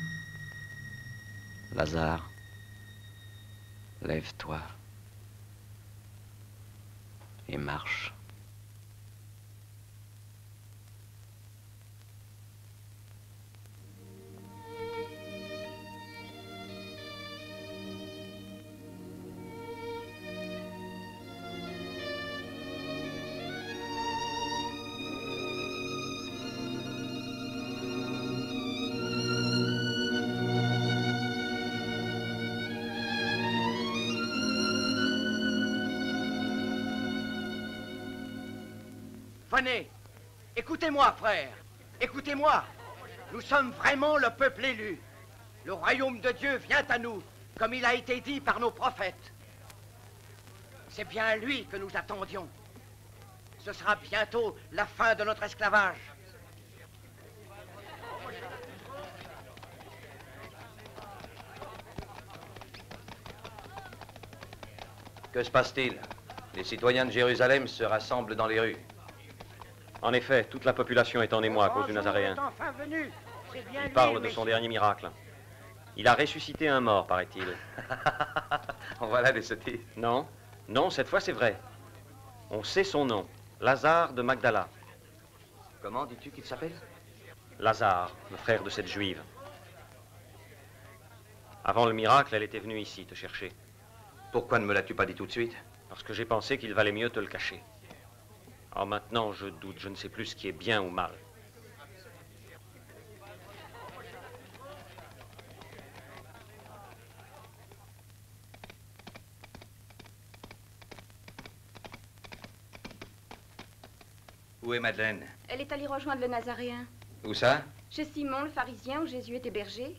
Q: Lazare. Lève-toi. Et marche.
T: Venez, écoutez-moi, frère, écoutez-moi. Nous sommes vraiment le peuple élu. Le royaume de Dieu vient à nous, comme il a été dit par nos prophètes. C'est bien lui que nous attendions. Ce sera bientôt la fin de notre esclavage.
C: Que se passe-t-il? Les citoyens de Jérusalem se rassemblent dans les rues.
K: En effet, toute la population est en émoi à cause du Nazaréen.
T: Enfin venu. C'est bien
K: Il
T: lui,
K: parle de son
T: messieurs.
K: dernier miracle. Il a ressuscité un mort, paraît-il.
C: Voilà des sottises.
K: Non, non, cette fois c'est vrai. On sait son nom, Lazare de Magdala.
C: Comment dis-tu qu'il s'appelle?
K: Lazare, le frère de cette juive. Avant le miracle, elle était venue ici te chercher.
C: Pourquoi ne me l'as-tu pas dit tout de suite?
K: Parce que j'ai pensé qu'il valait mieux te le cacher. Alors maintenant, je doute, je ne sais plus ce qui est bien ou mal.
C: Où est Madeleine?
L: Elle est allée rejoindre le Nazaréen.
C: Où ça?
L: Chez Simon, le pharisien, où Jésus est hébergé.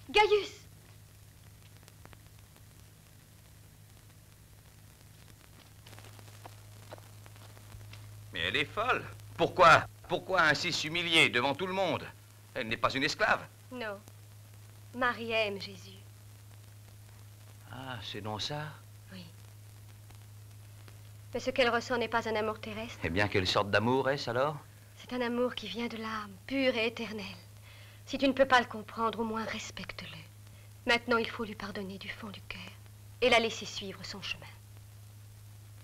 L: Gaius!
C: Mais elle est folle. Pourquoi? Pourquoi ainsi s'humilier devant tout le monde? Elle n'est pas une esclave.
L: Non. Marie aime Jésus.
C: Ah, c'est donc ça?
L: Oui. Mais ce qu'elle ressent n'est pas un amour terrestre.
C: Eh bien, quelle sorte d'amour est-ce alors?
L: C'est un amour qui vient de l'âme, pur et éternel. Si tu ne peux pas le comprendre, au moins respecte-le. Maintenant, il faut lui pardonner du fond du cœur et la laisser suivre son chemin.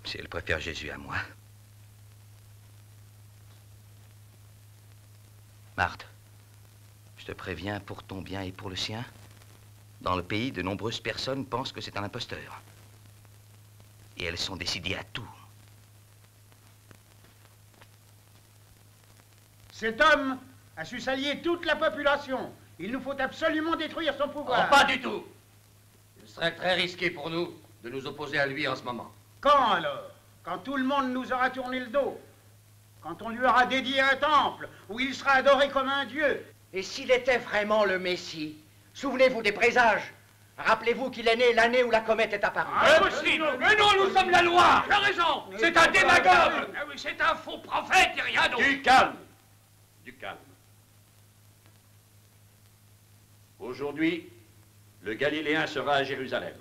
C: Si elle préfère Jésus à moi. Marthe, je te préviens pour ton bien et pour le sien. Dans le pays, de nombreuses personnes pensent que c'est un imposteur. Et elles sont décidées à tout.
R: Cet homme a su s'allier toute la population. Il nous faut absolument détruire son pouvoir.
G: Oh, pas du tout. Il serait très risqué pour nous de nous opposer à lui en ce moment.
R: Quand alors? Quand tout le monde nous aura tourné le dos? Quand on lui aura dédié un temple où il sera adoré comme un dieu?
T: Et s'il était vraiment le Messie, souvenez-vous des présages. Rappelez-vous qu'il est né l'année où la comète est apparue.
G: Impossible! Mais non, nous sommes la loi! Tu as raison! C'est un démagogue! Ah oui, c'est un faux prophète et rien d'autre!
B: Du calme! Du calme. Aujourd'hui, le Galiléen sera à Jérusalem.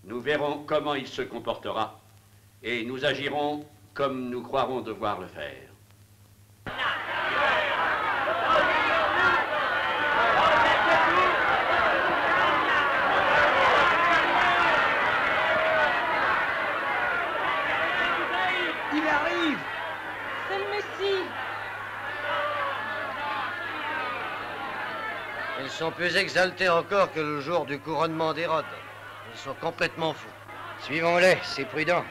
B: Nous verrons comment il se comportera et nous agirons comme nous croirons devoir le faire.
R: Il arrive!
P: C'est le Messie.
J: Ils sont plus exaltés encore que le jour du couronnement d'Hérode. Ils sont complètement fous.
S: Suivons-les, c'est prudent.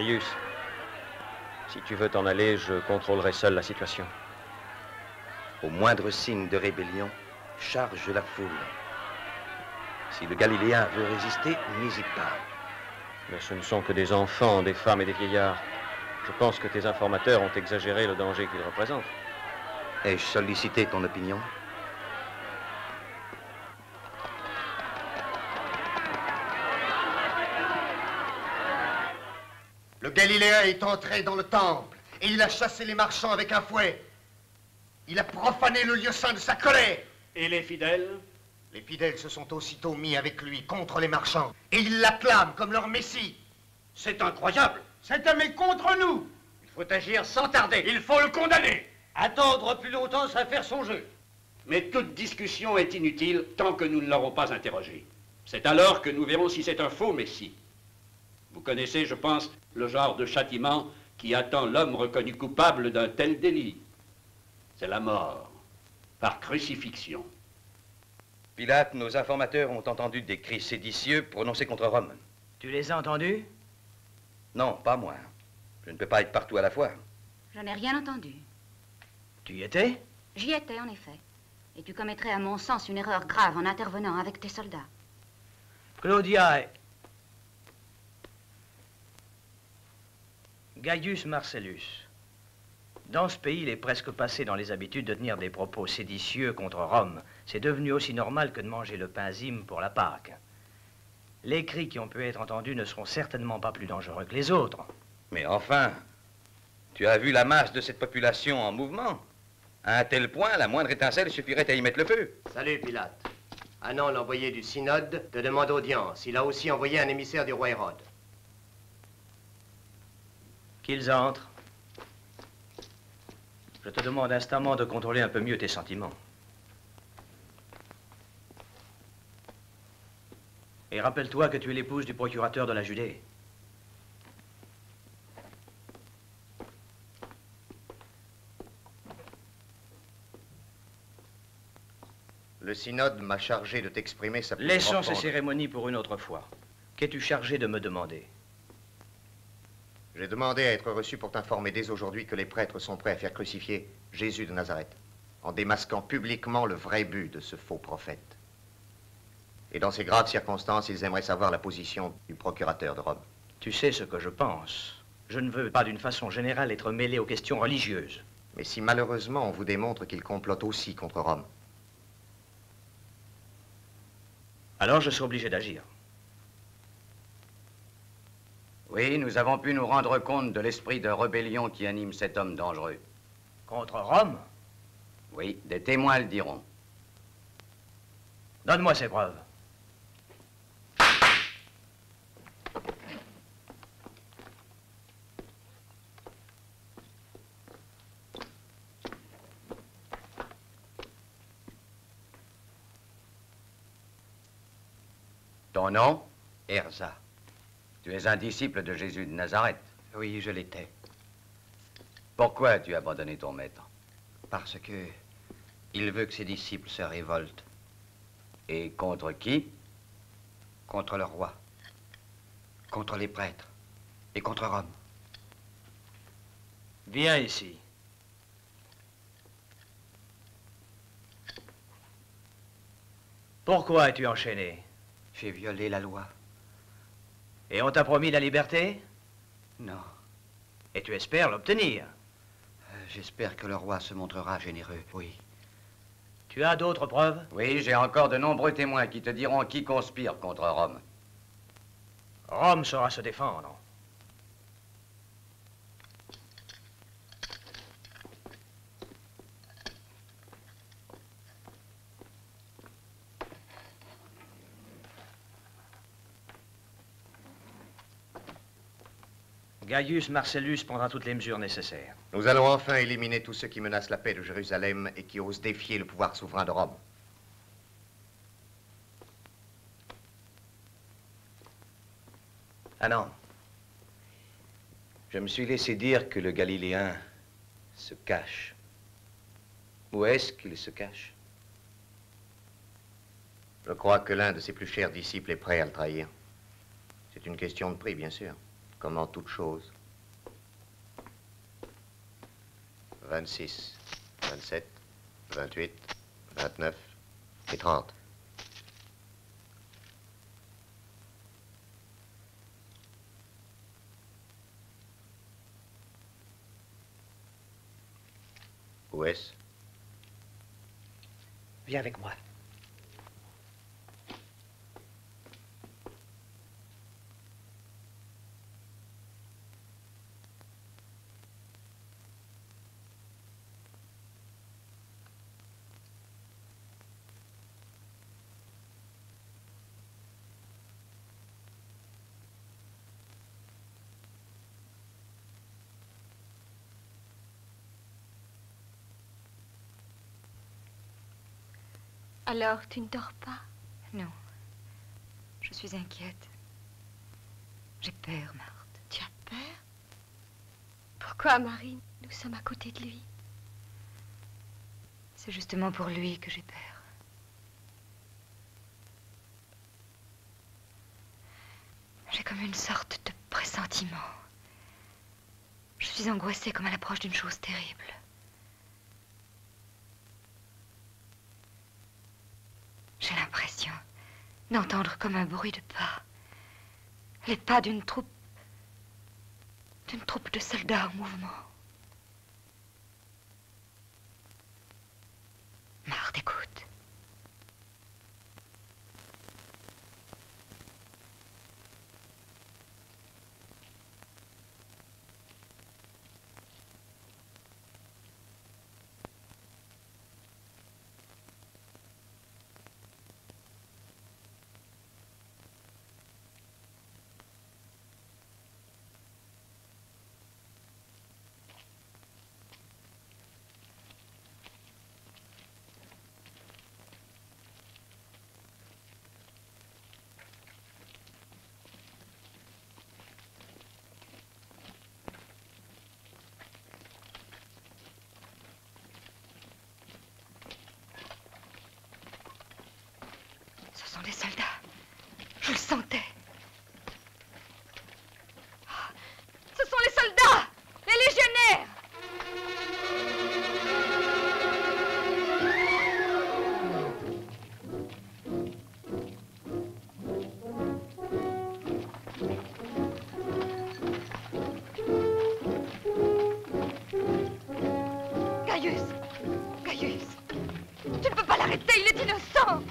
K: Gaius, si tu veux t'en aller, je contrôlerai seul la situation.
C: Au moindre signe de rébellion, charge la foule. Si le Galiléen veut résister, n'hésite pas.
K: Mais ce ne sont que des enfants, des femmes et des vieillards. Je pense que tes informateurs ont exagéré le danger qu'ils représentent.
C: Ai-je sollicité ton opinion?
A: Le Galiléen est entré dans le temple et il a chassé les marchands avec un fouet. Il a profané le lieu saint de sa colère.
B: Et les fidèles?
A: Les fidèles se sont aussitôt mis avec lui contre les marchands et ils l'acclament comme leur messie.
B: C'est incroyable.
R: Cet homme est contre nous.
B: Il faut agir sans tarder. Il faut le condamner. Attendre plus longtemps, ça faire son jeu. Mais toute discussion est inutile tant que nous ne l'aurons pas interrogé. C'est alors que nous verrons si c'est un faux messie. Vous connaissez, je pense, le genre de châtiment qui attend l'homme reconnu coupable d'un tel délit. C'est la mort, par crucifixion.
C: Pilate, nos informateurs ont entendu des cris séditieux prononcés contre Rome.
M: Tu les as entendus?
C: Non, pas moi. Je ne peux pas être partout à la fois.
N: Je n'ai rien entendu.
M: Tu y étais?
N: J'y étais, en effet. Et tu commettrais, à mon sens, une erreur grave en intervenant avec tes soldats.
M: Claudia et... Gaius Marcellus. Dans ce pays, il est presque passé dans les habitudes de tenir des propos séditieux contre Rome. C'est devenu aussi normal que de manger le pain zime pour la Pâque. Les cris qui ont pu être entendus ne seront certainement pas plus dangereux que les autres.
C: Mais enfin, tu as vu la masse de cette population en mouvement? À un tel point, la moindre étincelle suffirait à y mettre le feu.
D: Salut, Pilate. Anan, l'envoyé du synode, te demande audience. Il a aussi envoyé un émissaire du roi Hérode.
M: Qu'ils entrent. Je te demande instamment de contrôler un peu mieux tes sentiments. Et rappelle-toi que tu es l'épouse du procurateur de la Judée.
A: Le synode m'a chargé de t'exprimer sa plus
M: Laissons
A: profonde...
M: ces cérémonies pour une autre fois. Qu'es-tu chargé de me demander?
A: J'ai demandé à être reçu pour t'informer dès aujourd'hui que les prêtres sont prêts à faire crucifier Jésus de Nazareth, en démasquant publiquement le vrai but de ce faux prophète. Et dans ces graves circonstances, ils aimeraient savoir la position du procurateur de Rome.
M: Tu sais ce que je pense. Je ne veux pas d'une façon générale être mêlé aux questions religieuses.
A: Mais si malheureusement on vous démontre qu'il complote aussi contre Rome,
M: alors je serai obligé d'agir.
U: Oui, nous avons pu nous rendre compte de l'esprit de rébellion qui anime cet homme dangereux.
M: Contre Rome?
U: Oui, des témoins le diront.
M: Donne-moi ces preuves.
U: Ton nom?
D: Erza.
U: Tu es un disciple de Jésus de Nazareth.
D: Oui, je l'étais.
U: Pourquoi as-tu abandonné ton maître?
D: Parce que il veut que ses disciples se révoltent.
U: Et contre qui?
D: Contre le roi, contre les prêtres et contre Rome.
M: Viens ici. Pourquoi es-tu enchaîné?
D: J'ai violé la loi.
M: Et on t'a promis la liberté?
D: Non.
M: Et tu espères l'obtenir?
D: J'espère que le roi se montrera généreux, oui.
M: Tu as d'autres preuves?
U: Oui, j'ai encore de nombreux témoins qui te diront qui conspire contre Rome.
M: Rome saura se défendre. Gaius Marcellus prendra toutes les mesures nécessaires.
A: nous allons enfin éliminer tous ceux qui menacent la paix de Jérusalem et qui osent défier le pouvoir souverain de Rome.
C: Ah non. Je me suis laissé dire que le Galiléen se cache. Où est-ce qu'il se cache?
A: Je crois que l'un de ses plus chers disciples est prêt à le trahir. C'est une question de prix, bien sûr. comme en toute chose. 26, 27, 28, 29 et 30. Où est-ce?
E: Viens avec moi.
L: Alors, tu ne dors pas?
H: Non. Je suis inquiète. J'ai peur, Marthe.
L: Tu as peur? Pourquoi, Marie? Nous sommes à côté de lui.
H: C'est justement pour lui que j'ai peur. J'ai comme une sorte de pressentiment. Je suis angoissée comme à l'approche d'une chose terrible. J'ai l'impression d'entendre comme un bruit de pas. Les pas d'une troupe de soldats en mouvement. Marthe, écoute. Ce sont des soldats. Je le sentais.
L: Ce sont les soldats! Les légionnaires!
H: Gaius! Gaius! Tu ne peux pas l'arrêter, il est innocent!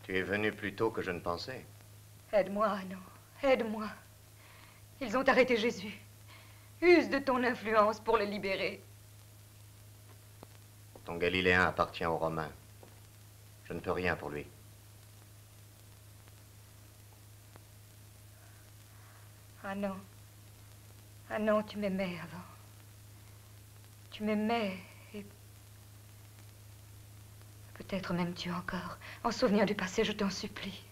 A: Tu es venu plus tôt que je ne pensais.
H: Aide-moi, Anno. Aide-moi. Ils ont arrêté Jésus. Use de ton influence pour le libérer.
A: Ton Galiléen appartient aux Romains. Je ne peux rien pour lui.
H: Ah non. Ah non, tu m'aimais avant. Tu m'aimais et... peut-être m'aimes-tu encore. En souvenir du passé, je t'en supplie.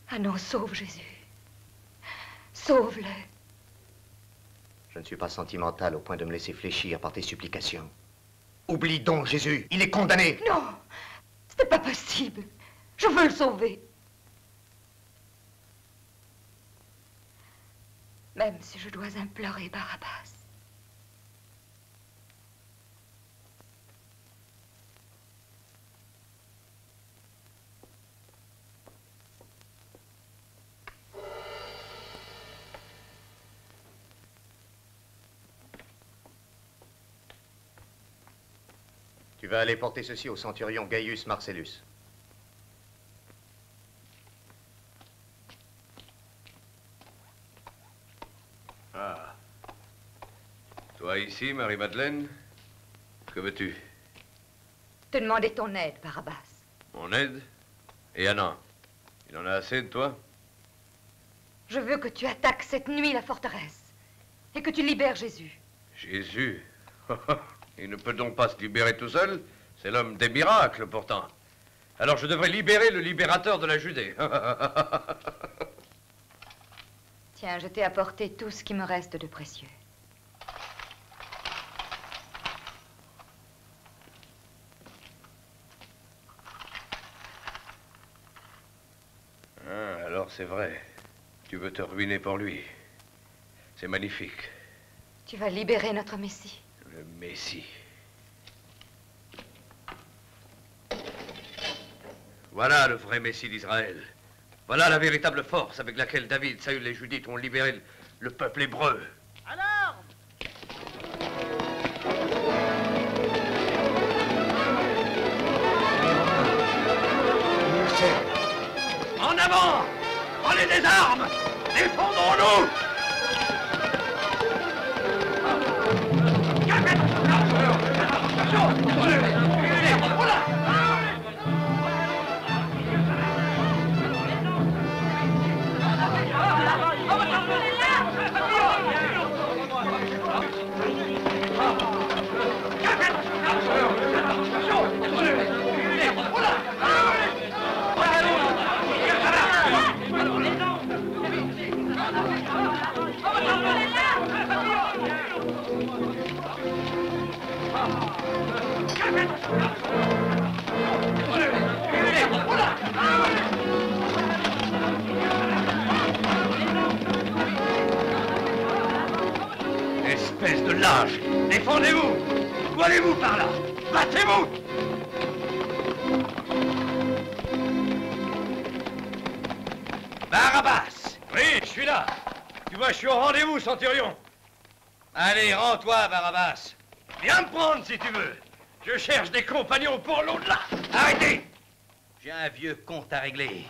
H: Ah non, sauve Jésus. Sauve-le.
A: Je ne suis pas sentimental au point de me laisser fléchir par tes supplications. Oublie donc Jésus, il est condamné.
H: Non, ce n'est pas possible. Je veux le sauver. Même si je dois implorer Barabbas.
A: Tu vas aller porter ceci au centurion Gaius Marcellus.
J: Ah. Toi ici, Marie-Madeleine? Que veux-tu?
H: Te demander ton aide, Barabbas.
J: Mon aide? Et Anna, il en a assez de toi?
H: Je veux que tu attaques cette nuit la forteresse et que tu libères Jésus.
J: Jésus? Il ne peut donc pas se libérer tout seul? C'est l'homme des miracles, pourtant. Alors je devrais libérer le libérateur de la Judée.
H: Tiens, je t'ai apporté tout ce qui me reste de précieux.
J: Ah, alors c'est vrai. Tu veux te ruiner pour lui. C'est magnifique.
H: Tu vas libérer notre Messie.
J: Le Messie. Voilà le vrai Messie d'Israël. Voilà la véritable force avec laquelle David, Saül et Judith ont libéré le peuple hébreu.
T: Alors,
J: en avant! Prenez des armes! Défendons-nous! Espèce de lâche! Défendez-vous! Où allez-vous par là? Battez-vous! Barabbas! Oui, je suis là. Tu vois, je suis au rendez-vous, Centurion. Allez, rends-toi, Barabbas. Viens me prendre si tu veux. Je cherche des compagnons pour l'au-delà. Arrêtez! J'ai un vieux compte à régler.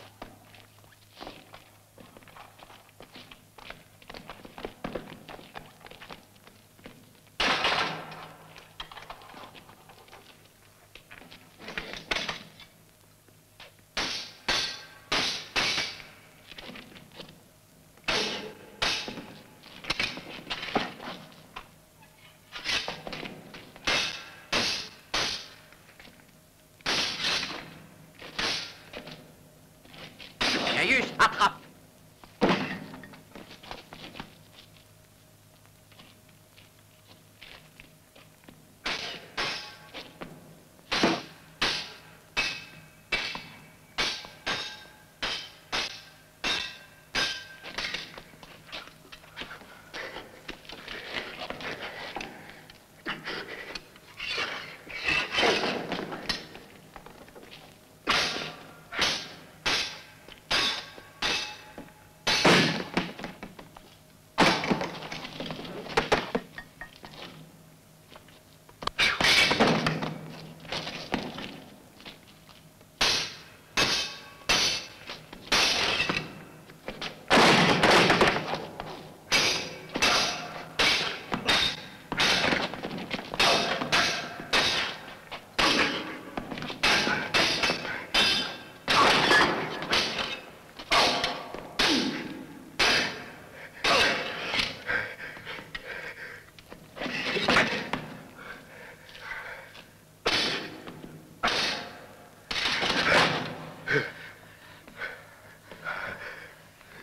T: Gaius, attrape!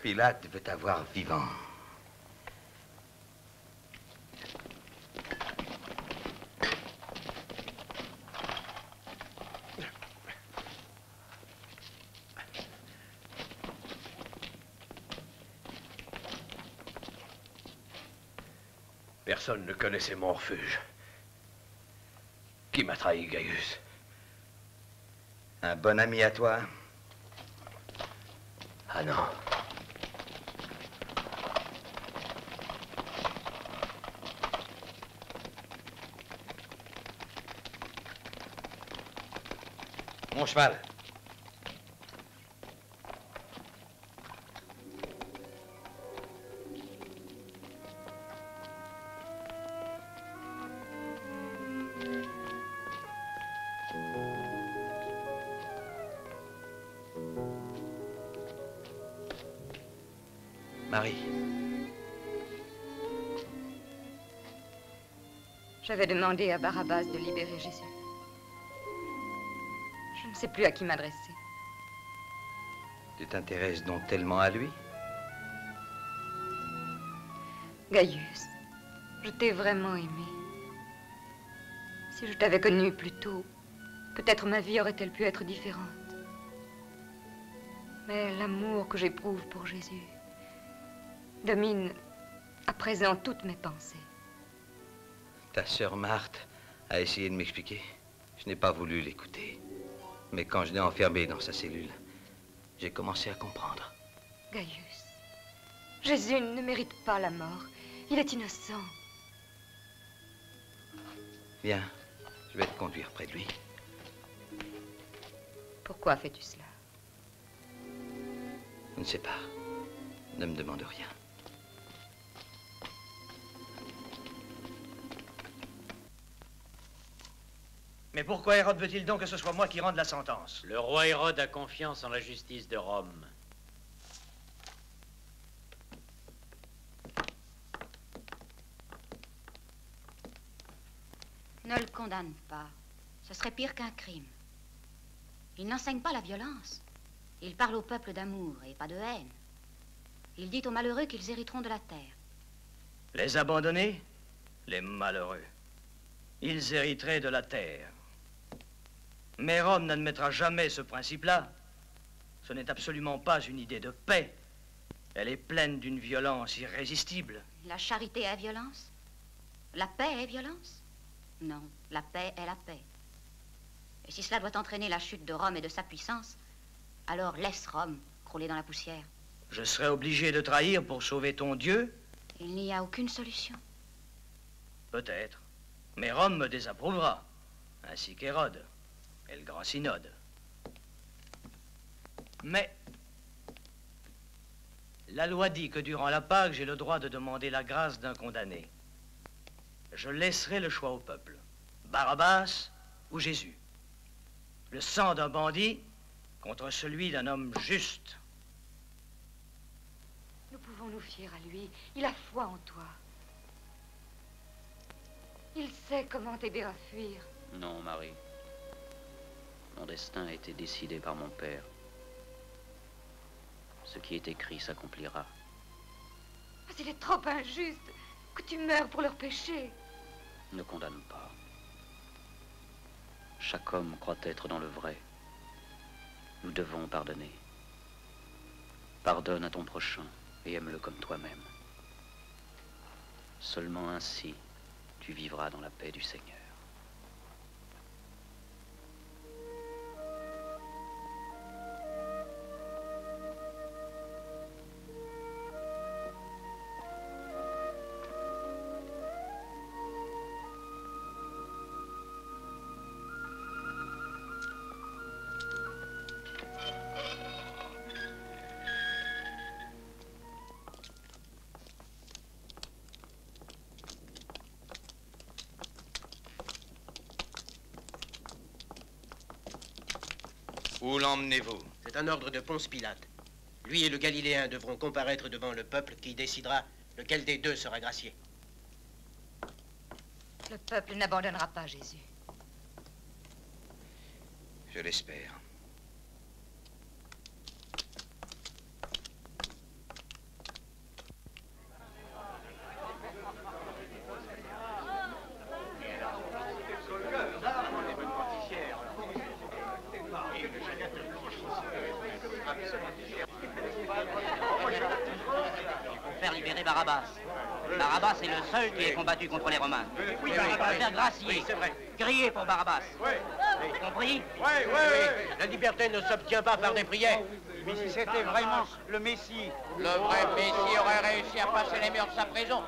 C: Pilate veut t'avoir vivant.
J: Personne ne connaissait mon refuge. Qui m'a trahi, Gaius?
C: Un bon ami à toi?
J: Ah non.
C: Mon cheval. Marie.
H: J'avais demandé à Barabbas de libérer Jésus. Je ne sais plus à qui m'adresser.
C: Tu t'intéresses donc tellement à lui?
H: Gaius, je t'ai vraiment aimé. Si je t'avais connu plus tôt, peut-être ma vie aurait-elle pu être différente. Mais l'amour que j'éprouve pour Jésus domine à présent toutes mes pensées.
C: Ta sœur Marthe a essayé de m'expliquer. Je n'ai pas voulu l'écouter. Mais quand je l'ai enfermée dans sa cellule, j'ai commencé à comprendre.
H: Gaius, Jésus ne mérite pas la mort. Il est innocent.
C: Viens, je vais te conduire près de lui.
H: Pourquoi fais-tu cela?
C: Je ne sais pas. Ne me demande rien.
M: Mais pourquoi Hérode veut-il donc que ce soit moi qui rende la sentence?
Q: Le roi Hérode a confiance en la justice de Rome.
N: Ne le condamne pas. Ce serait pire qu'un crime. Il n'enseigne pas la violence. Il parle au peuple d'amour et pas de haine. Il dit aux malheureux qu'ils hériteront de la terre.
M: Les abandonnés, les malheureux. Ils hériteraient de la terre. Mais Rome n'admettra jamais ce principe-là. Ce n'est absolument pas une idée de paix. Elle est pleine d'une violence irrésistible.
N: La charité est violence? La paix est violence? Non, la paix est la paix. Et si cela doit entraîner la chute de Rome et de sa puissance, alors laisse Rome crouler dans la poussière.
M: Je serais obligé de trahir pour sauver ton Dieu?
N: Il n'y a aucune solution.
M: Peut-être. Mais Rome me désapprouvera, ainsi qu'Hérode et le grand synode. Mais la loi dit que durant la Pâque, j'ai le droit de demander la grâce d'un condamné. Je laisserai le choix au peuple. Barabbas ou Jésus. Le sang d'un bandit contre celui d'un homme juste.
H: Nous pouvons nous fier à lui. Il a foi en toi. Il sait comment t'aider à fuir.
Q: Non, Marie. Mon destin a été décidé par mon père. Ce qui est écrit s'accomplira.
H: Il est trop injuste que tu meurs pour leurs péchés.
Q: Ne condamne pas. Chaque homme croit être dans le vrai. Nous devons pardonner. Pardonne à ton prochain et aime-le comme toi-même. Seulement ainsi, tu vivras dans la paix du Seigneur.
I: Où l'emmenez-vous? C'est un ordre de Ponce Pilate. Lui et le Galiléen devront comparaître devant le peuple qui décidera lequel des deux sera gracié.
H: Le peuple n'abandonnera pas Jésus.
C: Je l'espère.
F: Faire libérer Barabbas. Barabbas est le seul qui ait combattu contre les Romains.
I: Oui,
F: Il
I: Barabbas.
F: faut le faire gracier.
I: Oui, c'est vrai.
F: Criez pour Barabbas.
I: Oui.
F: Compris?
I: Oui. La liberté ne s'obtient pas par des prières.
R: Mais si c'était vraiment le Messie...
T: Le vrai Messie aurait réussi à passer les murs de sa prison.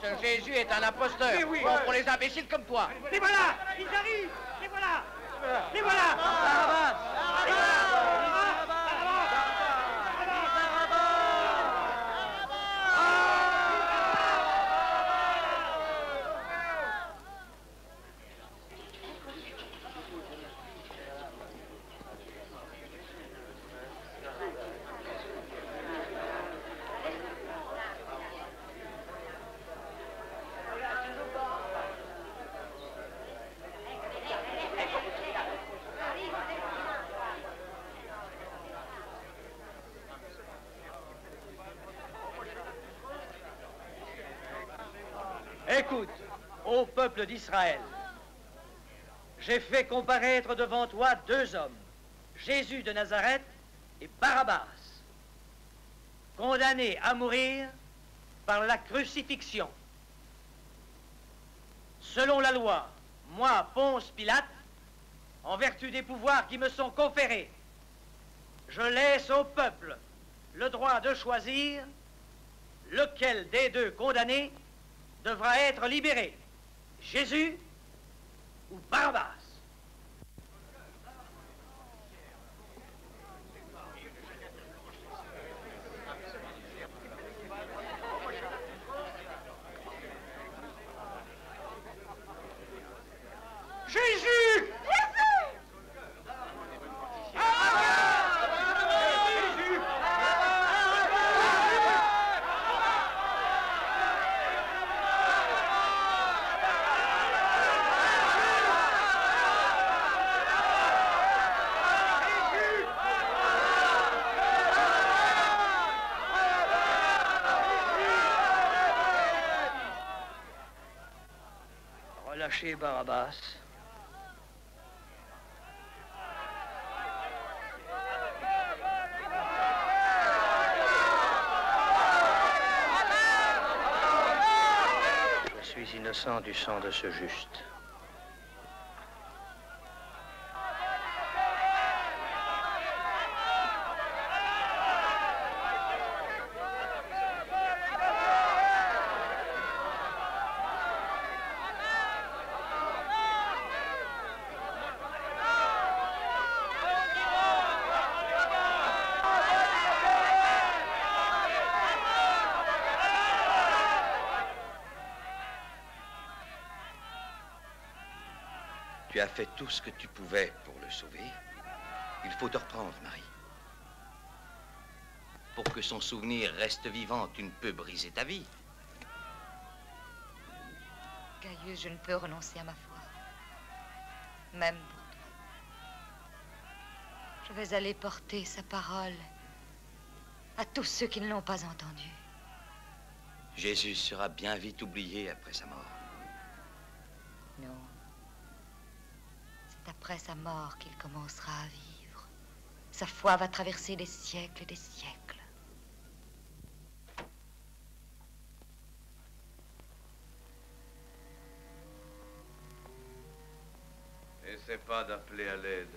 T: Ce Jésus est un imposteur. Bon pour les imbéciles comme toi.
R: Les voilà! Ils arrivent! Les voilà! Les voilà!
F: Barabbas!
R: Les voilà!
O: Écoute, ô peuple d'Israël, j'ai fait comparaître devant toi deux hommes, Jésus de Nazareth et Barabbas, condamnés à mourir par la crucifixion. Selon la loi, moi, Ponce Pilate, en vertu des pouvoirs qui me sont conférés, je laisse au peuple le droit de choisir lequel des deux condamnés devra être libéré, Jésus ou Barabbas.
G: Jésus!
O: Relâchez Barabbas. Je suis innocent du sang de ce juste.
C: Tu as fait tout ce que tu pouvais pour le sauver. Il faut te reprendre, Marie. Pour que son souvenir reste vivant, tu ne peux briser ta vie.
H: Gaius, je ne peux renoncer à ma foi. Même pour toi. Je vais aller porter sa parole à tous ceux qui ne l'ont pas entendue.
C: Jésus sera bien vite oublié après sa mort.
H: Non. C'est après sa mort qu'il commencera à vivre. Sa foi va traverser des siècles et des siècles.
J: N'essaie pas d'appeler à l'aide.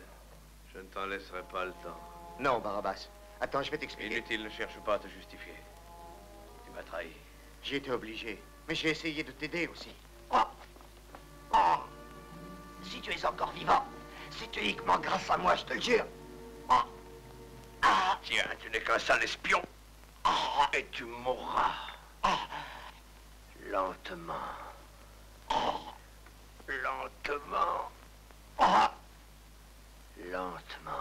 J: Je ne t'en laisserai pas le temps.
A: Non, Barabbas. Attends, je vais t'expliquer.
J: Inutile, ne cherche pas à te justifier. Tu m'as trahi.
A: J'ai été obligé. Mais j'ai essayé de t'aider aussi.
T: Oh! Oh! Si tu es encore vivant, c'est uniquement grâce à moi, je te le jure. Oh! Ah!
J: Tiens, tu n'es qu'un sale espion.
T: Oh!
J: Et tu mourras.
T: Oh!
J: Lentement.
T: Oh!
J: Lentement.
T: Oh!
J: Lentement.